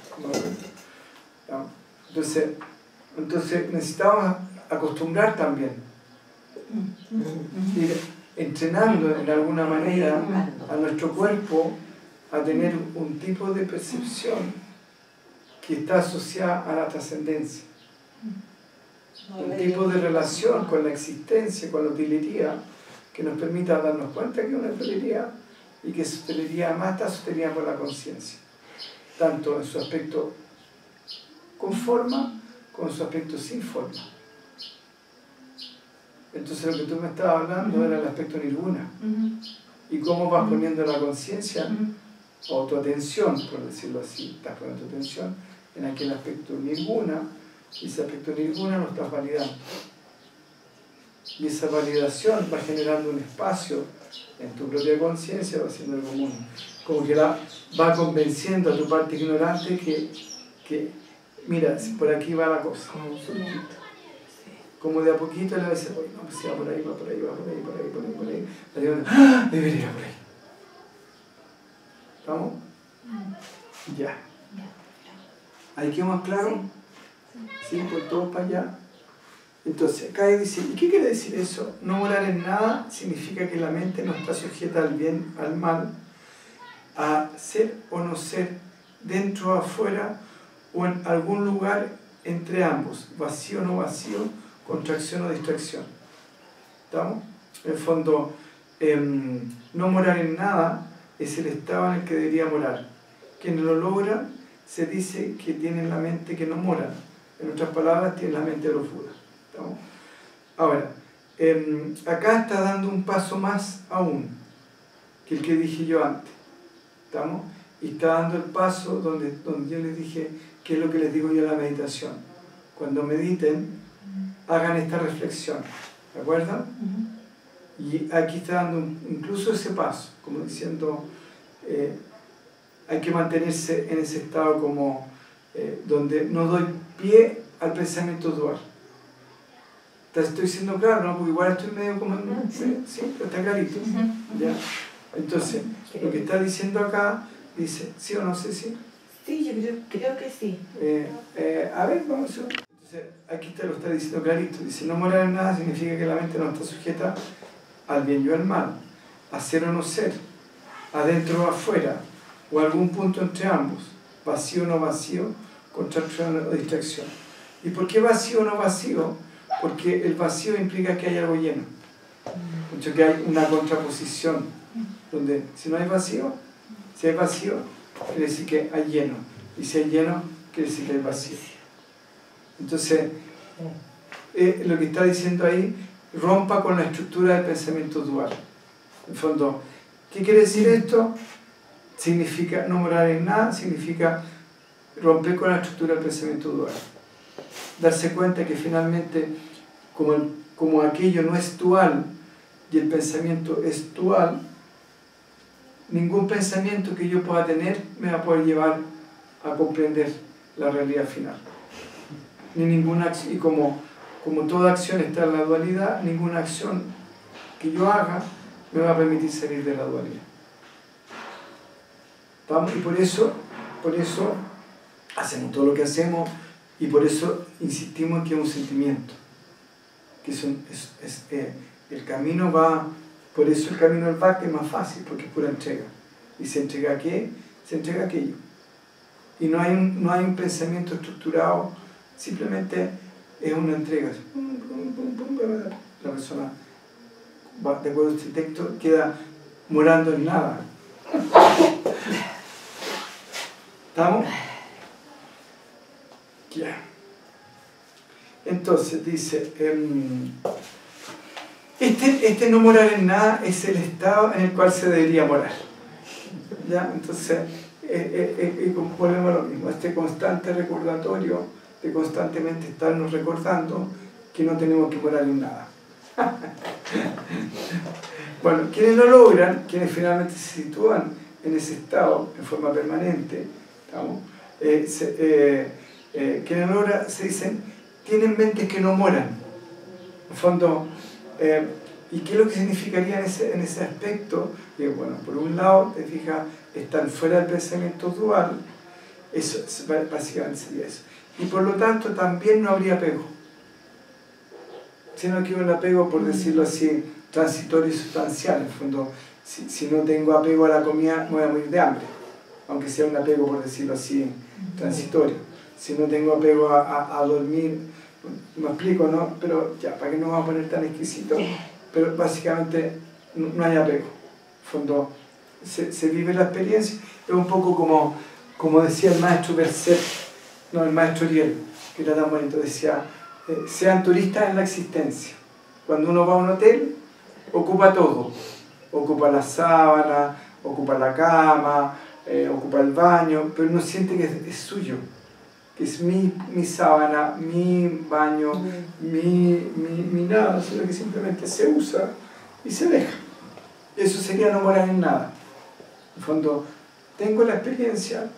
Entonces necesitamos acostumbrar también, ir entrenando en alguna manera a nuestro cuerpo a tener un tipo de percepción que está asociada a la trascendencia. Un tipo de relación con la existencia, con la utilería, que nos permita darnos cuenta que es una utilería y que esa utilería además está sostenida por la conciencia, tanto en su aspecto con forma como en su aspecto sin forma. Entonces lo que tú me estabas hablando era el aspecto nirguna y cómo vas poniendo la conciencia o tu atención, por decirlo así, estás poniendo tu atención en aquel aspecto nirguna. Y ese aspecto nirguna lo estás validando. Y esa validación va generando un espacio en tu propia conciencia, va haciendo algo común. Como que va convenciendo a tu parte ignorante que mira, por aquí va la cosa. Como de a poquito le va a decir, oye, no, pues si va por ahí, va por ahí, va por ahí, por ahí, por ahí, por ahí. ¡Ah! Debería ir por ahí. ¿Estamos? Ya. ¿Ahí quedó más claro? Sí, pues todos para allá. Entonces, acá dice, ¿y qué quiere decir eso? No morar en nada significa que la mente no está sujeta al bien, al mal, a ser o no ser, dentro o afuera, o en algún lugar entre ambos, vacío o no vacío, contracción o distracción. ¿Estamos? En el fondo, no morar en nada es el estado en el que debería morar. Quien lo logra, se dice que tiene la mente que no mora. En otras palabras, tiene la mente de los Budas. ¿Estamos? Ahora, acá está dando un paso más aún que el que dije yo antes. ¿Estamos? Y está dando el paso donde yo les dije que es lo que les digo yo en la meditación. Cuando mediten, hagan esta reflexión. ¿De acuerdo? Y aquí está dando incluso ese paso, como diciendo, hay que mantenerse en ese estado como donde no doy pie al pensamiento dual. Estoy siendo claro, ¿no? Porque igual estoy medio como... Sí, pero está clarito. ¿Ya? Entonces, lo que está diciendo acá, dice, ¿sí o no sé si? Sí, yo creo que sí. A ver, vamos a ver. Entonces, aquí te lo está diciendo clarito. Dice, no morar en nada significa que la mente no está sujeta al bien y al mal, a ser o no ser, adentro o afuera, o algún punto entre ambos, vacío o no vacío, contracción o distracción. ¿Y por qué vacío o no vacío? Porque el vacío implica que hay algo lleno. Mucho que hay una contraposición, donde si no hay vacío, si hay vacío, quiere decir que hay lleno. Y si hay lleno, quiere decir que hay vacío. Entonces, lo que está diciendo ahí rompa con la estructura del pensamiento dual. En el fondo, ¿qué quiere decir esto? Significa no morar en nada, significa romper con la estructura del pensamiento dual. Darse cuenta que finalmente, como aquello no es dual y el pensamiento es dual, ningún pensamiento que yo pueda tener me va a poder llevar a comprender la realidad final. Ni ninguna acción, y como toda acción está en la dualidad, ninguna acción que yo haga me va a permitir salir de la dualidad. ¿Vamos? Y por eso hacemos todo lo que hacemos, y por eso insistimos en que es un sentimiento, que el camino va, por eso el camino del Bhakti es más fácil, porque es pura entrega. ¿Y se entrega a qué? Se entrega a aquello. Y no hay un pensamiento estructurado, simplemente es una entrega. La persona, de acuerdo a este texto, queda morando en nada. ¿Estamos? Ya. Entonces dice, este no morar en nada es el estado en el cual se debería morar. ¿Ya? Entonces, volvemos a lo mismo, este constante recordatorio de constantemente estarnos recordando que no tenemos que morar en nada. Bueno, quienes lo logran, quienes finalmente se sitúan en ese estado en forma permanente, quienes lo logran, se dicen, tienen mentes que no moran. En el fondo, ¿y qué es lo que significaría en ese aspecto? Bueno, por un lado, te fijas, están fuera del pensamiento dual, eso básicamente sería eso. Y por lo tanto también no habría apego, sino que un apego, por decirlo así, transitorio y sustancial. En el fondo, si no tengo apego a la comida, me voy a morir de hambre, aunque sea un apego, por decirlo así, transitorio. Si no tengo apego a dormir, me explico, ¿no? Pero ya, ¿para qué nos vamos a poner tan exquisitos? Pero básicamente no hay apego. En el fondo, se vive la experiencia. Es un poco como decía el maestro Berset, no, el maestro Ariel, que era tan bonito, decía, sean turistas en la existencia. Cuando uno va a un hotel, ocupa todo. Ocupa la sábana, ocupa la cama, ocupa el baño, pero no siente que es suyo, que es mi sábana, mi baño, mi nada, sino que simplemente se usa y se deja. Eso sería no morar en nada. En el fondo, tengo la experiencia,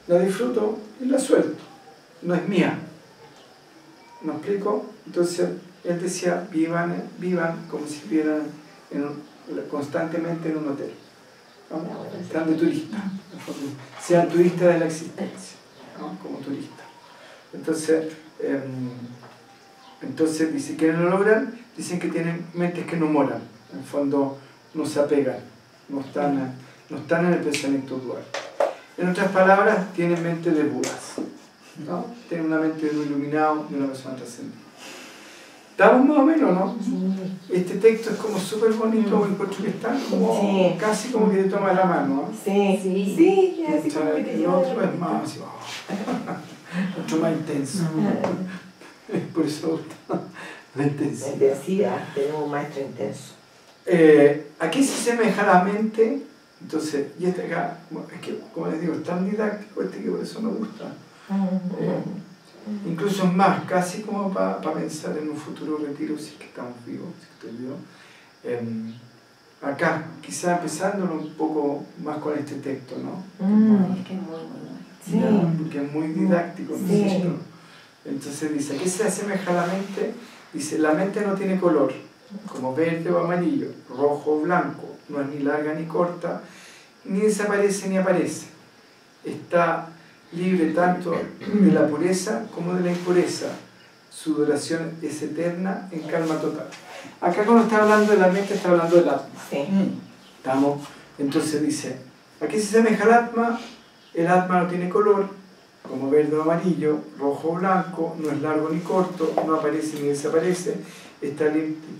la disfruto y la suelto. No es mía. ¿Me explico? Entonces, él decía, vivan como si vivieran constantemente en un hotel. ¿No? Están de turista. Sean turistas de la existencia, ¿no? Como turistas. Entonces dice, ¿quiénes lo logran? Dicen que tienen mentes que no moran. En el fondo, no se apegan. No están en el pensamiento dual. En otras palabras, tienen mente de Budas, ¿no? Tienen una mente de un iluminado, de una persona trascendente. ¿Estamos más o menos, no? Este texto es como súper bonito, encuentro que está como, casi como que te toma la mano, ¿no? Sí, así como que te el otro es más, así, mucho más intenso. Por eso la intensidad. La intensidad, tenemos un maestro intenso. ¿A qué se asemeja la mente? Entonces, y este acá, es que, como les digo, es tan didáctico que por eso me gusta. Incluso es más, casi como para pensar en un futuro retiro, si es que estamos vivos, si estoy vivo. Acá, quizá empezándolo un poco más con este texto, ¿no? Es que es muy bueno. Sí. Ya, porque es muy didáctico, ¿no? Sí. Entonces dice, ¿a qué se asemeja la mente? Dice, la mente no tiene color, como verde o amarillo, rojo o blanco, no es ni larga ni corta, ni desaparece ni aparece. Está libre tanto de la pureza como de la impureza. Su duración es eterna en calma total. Acá cuando está hablando de la mente, está hablando del atma. Sí. ¿Estamos? Entonces dice, ¿a qué se asemeja el atma? El atma no tiene color, como verde o amarillo, rojo o blanco, no es largo ni corto, no aparece ni desaparece, está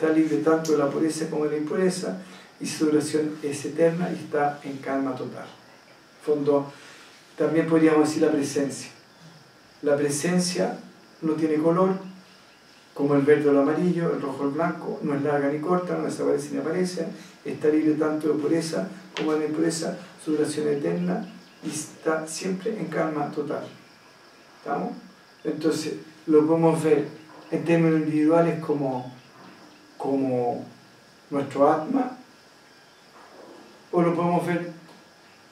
libre tanto de la pureza como de la impureza, y su duración es eterna y está en calma total. En fondo, también podríamos decir la presencia. La presencia no tiene color, como el verde o el amarillo, el rojo o el blanco, no es larga ni corta, no desaparece ni aparece, está libre tanto de pureza como de impureza, su duración eterna y está siempre en calma total. ¿Estamos? Entonces, lo podemos ver en términos individuales como nuestro atma, o lo podemos ver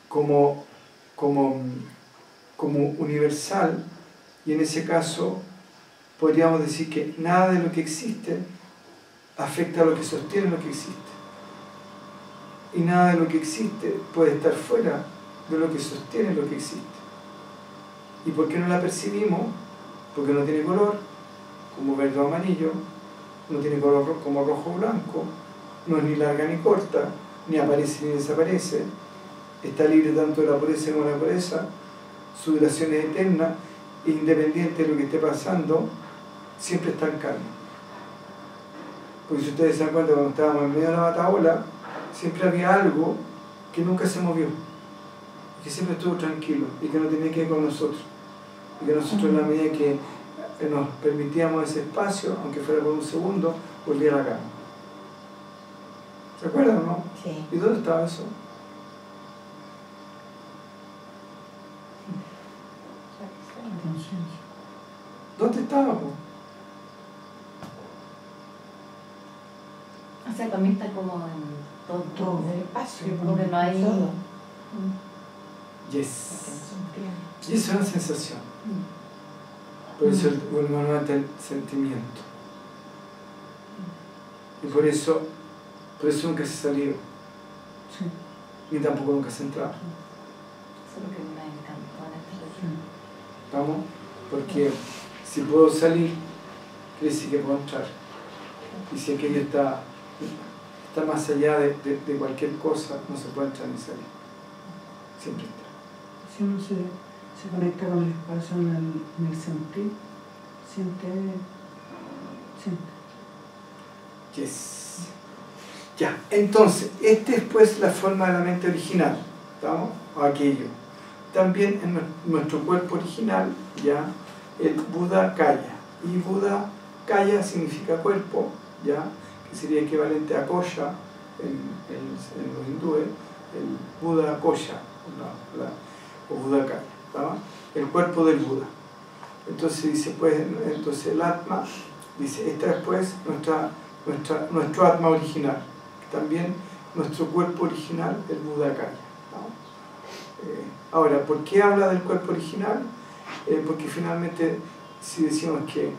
como universal, y en ese caso podríamos decir que nada de lo que existe afecta a lo que sostiene lo que existe, y nada de lo que existe puede estar fuera de lo que sostiene lo que existe. ¿Y por qué no la percibimos? Porque no tiene color, como verde o amarillo, no tiene color como rojo o blanco, no es ni larga ni corta, ni aparece ni desaparece, está libre tanto de la pureza como de la impureza, su duración es eterna, e independiente de lo que esté pasando, siempre está en calma. Porque si ustedes se dan cuenta, cuando estábamos en medio de la bataola, siempre había algo que nunca se movió, que siempre estuvo tranquilo y que no tenía que ver con nosotros, y que nosotros, en la medida que nos permitíamos ese espacio, aunque fuera por un segundo, volvía a la calma. ¿Se acuerdan o no? Sí. ¿Y dónde estaba eso? ¿Dónde estábamos? O sea, también está como en todo En el espacio. como que no hay... Todo. Yes. Y eso es una sensación. Por eso el manual del sentimiento. Y por eso nunca se salió. Sí. Ni tampoco nunca se entraba. Eso es lo que me encantó en esta reunión. ¿Estamos? Porque si puedo salir, quiere decir que puedo entrar. Y si aquello está más allá de cualquier cosa, no se puede entrar ni salir. Siempre está. Si uno se conecta con el espacio en el sentir, siente. Yes. Ya, entonces, esta es pues la forma de la mente original, ¿estamos? O aquello. También en nuestro cuerpo original, ya, el Buda Kaya. Y Buda Kaya significa cuerpo, ya, que sería equivalente a Kosha en los hindúes, el Buda Kosha, o Buda Kaya, ¿estamos? El cuerpo del Buda. Entonces dice, pues, entonces el Atma, dice, esta es pues nuestro Atma original, también nuestro cuerpo original, el Buda Kaya. Ahora, ¿por qué habla del cuerpo original? Porque finalmente, si decimos que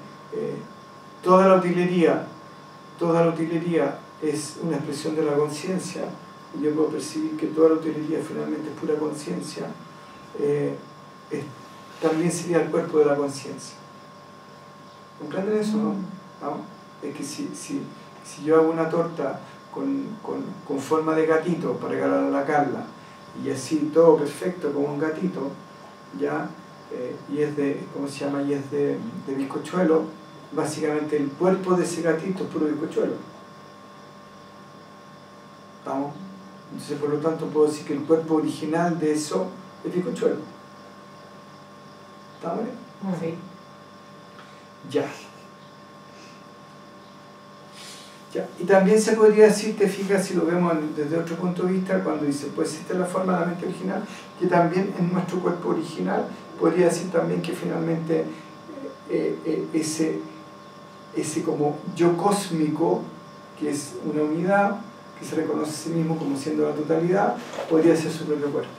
toda la utilería es una expresión de la conciencia, y yo puedo percibir que toda la utilería finalmente es pura conciencia, también sería el cuerpo de la conciencia. ¿Comprenden eso, no? ¿No? Es que si yo hago una torta con forma de gatito para regalar a la Carla, y así todo perfecto como un gatito, ya, y es de, ¿cómo se llama? Y es de bizcochuelo, básicamente el cuerpo de ese gatito es puro bizcochuelo. ¿Estamos? Entonces, por lo tanto, puedo decir que el cuerpo original de eso es bizcochuelo. ¿Estamos bien? Sí. Ya. Ya. Y también se podría decir, te fijas, si lo vemos desde otro punto de vista, cuando dice, pues esta es la forma de la mente original, que también en nuestro cuerpo original, podría decir también que finalmente ese como yo cósmico, que es una unidad, que se reconoce a sí mismo como siendo la totalidad, podría ser su propio cuerpo.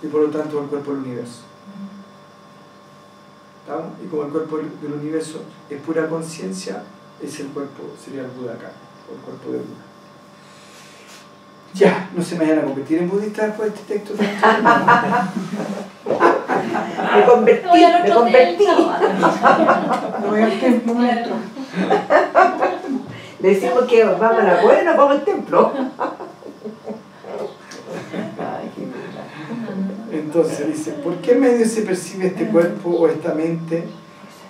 Y por lo tanto el cuerpo del universo. ¿Estamos? Y como el cuerpo del universo es pura conciencia, es el cuerpo, sería el Buda acá, o el cuerpo de Buda. Ya, no se me vayan a convertir en budista después de este texto. Me convertí. No voy al templo, maestro. Le decimos que vamos a la cueva y nos vamos al templo. Entonces dice, ¿por qué medio se percibe este cuerpo o esta mente?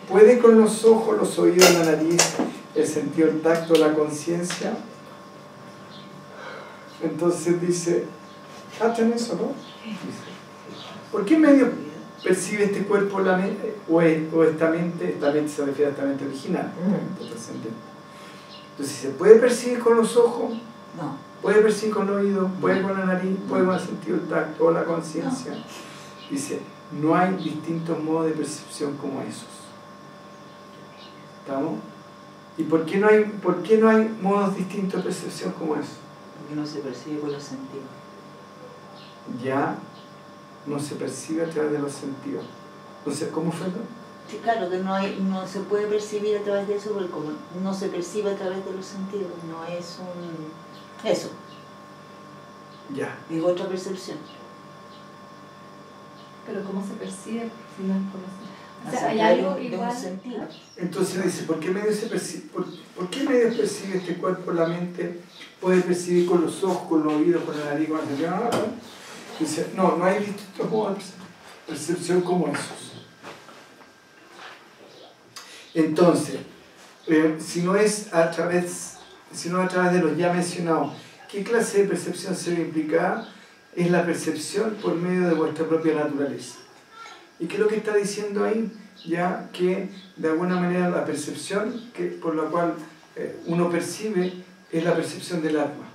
¿Puede con los ojos, los oídos, la nariz, el sentido, el tacto, la conciencia? Entonces dice, ¿cachan eso, no? Dice, ¿por qué medio percibe este cuerpo la mente, o esta mente se refiere a esta mente original, trascendente. Entonces, ¿se puede percibir con los ojos? No. ¿Puede percibir con los oídos? ¿Puede con la nariz? ¿Puede con el sentido del tacto o la conciencia? Dice, no hay distintos modos de percepción como esos. ¿Estamos? ¿Y por qué no hay modos distintos de percepción como esos? Porque no se percibe con los sentidos. Ya no se percibe a través de los sentidos. Entonces, ¿cómo fue? Sí, claro, que no se puede percibir a través de eso, porque como no se percibe a través de los sentidos, no es eso, Ya. es otra percepción. Pero ¿cómo se percibe si no es por los sentidos? O sea, Hacia hay través algo de un igual. sentido. Entonces dice, ¿por qué medios percibe este cuerpo, la mente? Puede percibir con los ojos, con los oídos, con la nariz, con la sentido. Dice, no hay distintos modos de percepción como esos. Entonces, si no es a través de los ya mencionados, ¿qué clase de percepción se ve implicada? Es la percepción por medio de vuestra propia naturaleza. ¿Y qué es lo que está diciendo ahí? Ya que de alguna manera la percepción por la cual uno percibe es la percepción del alma,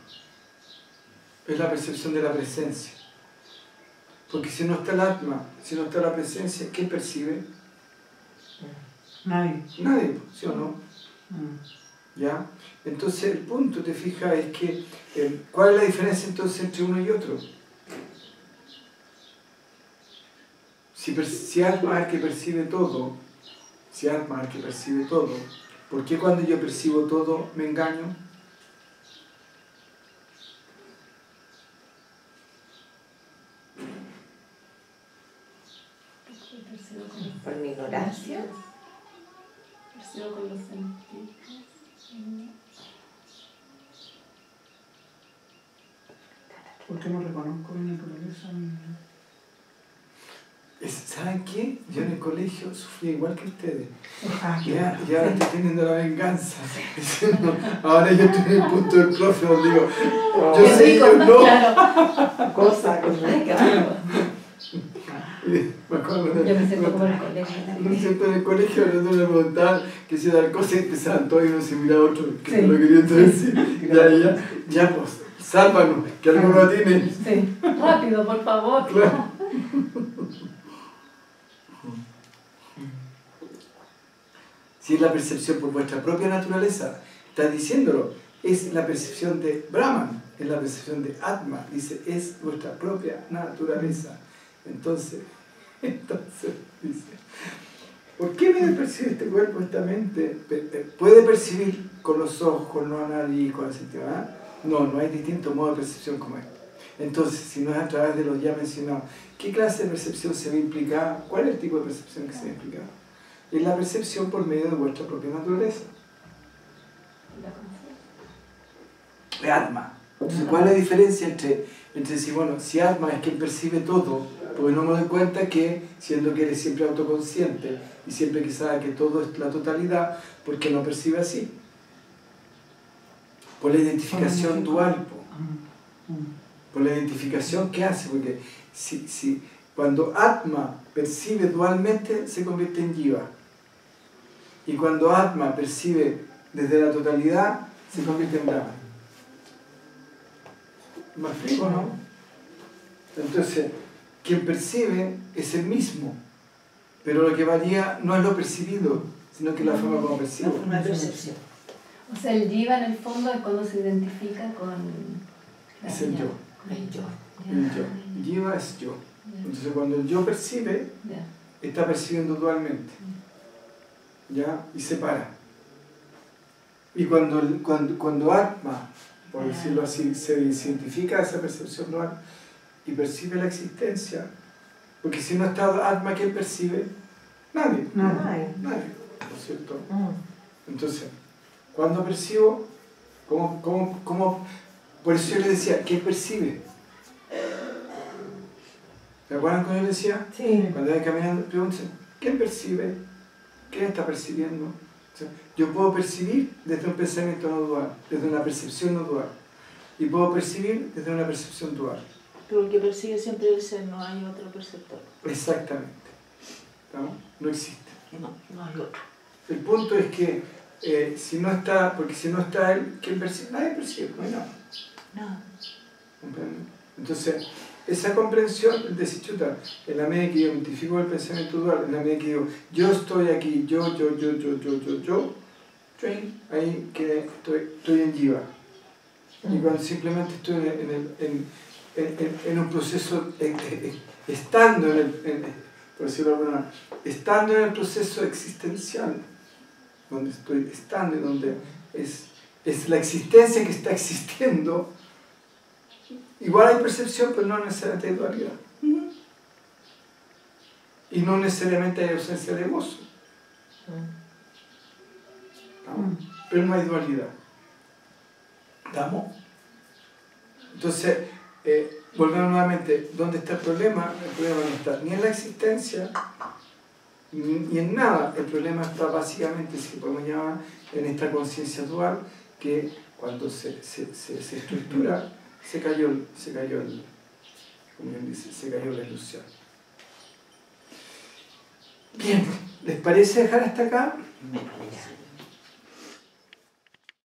es la percepción de la presencia. Porque si no está el alma, si no está la presencia, ¿quién percibe? Nadie. Nadie, ¿sí o no? ¿Ya? Entonces el punto, te fijas, es que ¿cuál es la diferencia entonces entre uno y otro? Si alma es el que percibe todo, ¿por qué cuando yo percibo todo me engaño? Por mi ignorancia. Percibo con los sentidos. ¿Por qué no reconozco mi naturaleza? ¿Saben qué? Yo en el colegio sufrí igual que ustedes. Ya estoy teniendo la venganza. Ahora yo estoy en el punto del profe donde digo, yo sé, yo no. Cosa con Me acuerdo, Yo me siento como en el colegio. me siento en el colegio, los dos me preguntaban que si tal cosa y empezaban todos y uno se miraba a otro que no lo quería decir. Ya pues, sálvanos, que alguno tiene. Sí, rápido, por favor. Claro. Si es la percepción por vuestra propia naturaleza, está diciéndolo, es la percepción de Brahman, es la percepción de Atma, dice, es vuestra propia naturaleza. Entonces dice, ¿por qué me percibe este cuerpo, esta mente? ¿Puede percibir con los ojos, con la nariz, con el sentido? No hay distintos modos de percepción como este. Entonces, si no es a través de los ya mencionados, ¿qué clase de percepción se ve implicada? ¿Cuál es el tipo de percepción que se ve implicada? Es la percepción por medio de vuestra propia naturaleza. De Atma. Entonces, ¿cuál es la diferencia entre si Atma es quien percibe todo? Porque no me doy cuenta que, siendo que eres siempre autoconsciente y siempre que sabe que todo es la totalidad, ¿por qué no percibe así? Por la identificación dual. Por la identificación que hace, porque cuando Atma percibe dualmente, se convierte en Jiva. Y cuando Atma percibe desde la totalidad, se convierte en Brahman. ¿Me explico, no? Entonces, quien percibe es el mismo, pero lo que varía no es lo percibido, sino que la forma como percibo. Una percepción. O sea, el jiva en el fondo es cuando se identifica con... Es el yo. El yo. El yo. Jiva es yo. Entonces, cuando el yo percibe, está percibiendo dualmente. ¿Ya? Y separa. Y cuando Atma, por decirlo así, se identifica esa percepción dual y percibe la existencia, porque si no está Atma, ¿quién percibe? Nadie. Nadie. ¿No es cierto? Entonces, cuando percibo, ¿cómo? Por eso yo le decía, ¿quién percibe? ¿Me acuerdan cuando yo le decía? Sí. Cuando iba caminando, pregúntense, ¿quién percibe? ¿Quién está percibiendo? O sea, yo puedo percibir desde un pensamiento no dual, desde una percepción no dual. Y puedo percibir desde una percepción dual. Pero el que percibe siempre es el ser, no hay otro perceptor. Exactamente. No existe. No hay otro. El punto es que si no está, porque si no está él, ¿quién percibe? Nadie percibe, no hay nada. No. ¿Comprende? Entonces, esa comprensión, es decir, chuta, en la medida que yo identifico el pensamiento dual, en la medida que digo, yo estoy aquí, yo, ahí que estoy en jiva. Y cuando simplemente estoy en un proceso, estando por decirlo de alguna manera, estando en el proceso existencial, donde estoy estando y donde es la existencia que está existiendo, igual hay percepción, pero no necesariamente hay dualidad. Y no necesariamente hay ausencia de gozo. ¿No? Pero no hay dualidad. ¿Estamos? Entonces, volvemos nuevamente, ¿dónde está el problema? El problema no está ni en la existencia, ni en nada. El problema está básicamente, si podemos llamar, en esta conciencia dual, que cuando se estructura, se cayó como bien dice, se cayó la ilusión. Bien, ¿les parece dejar hasta acá? Me parece.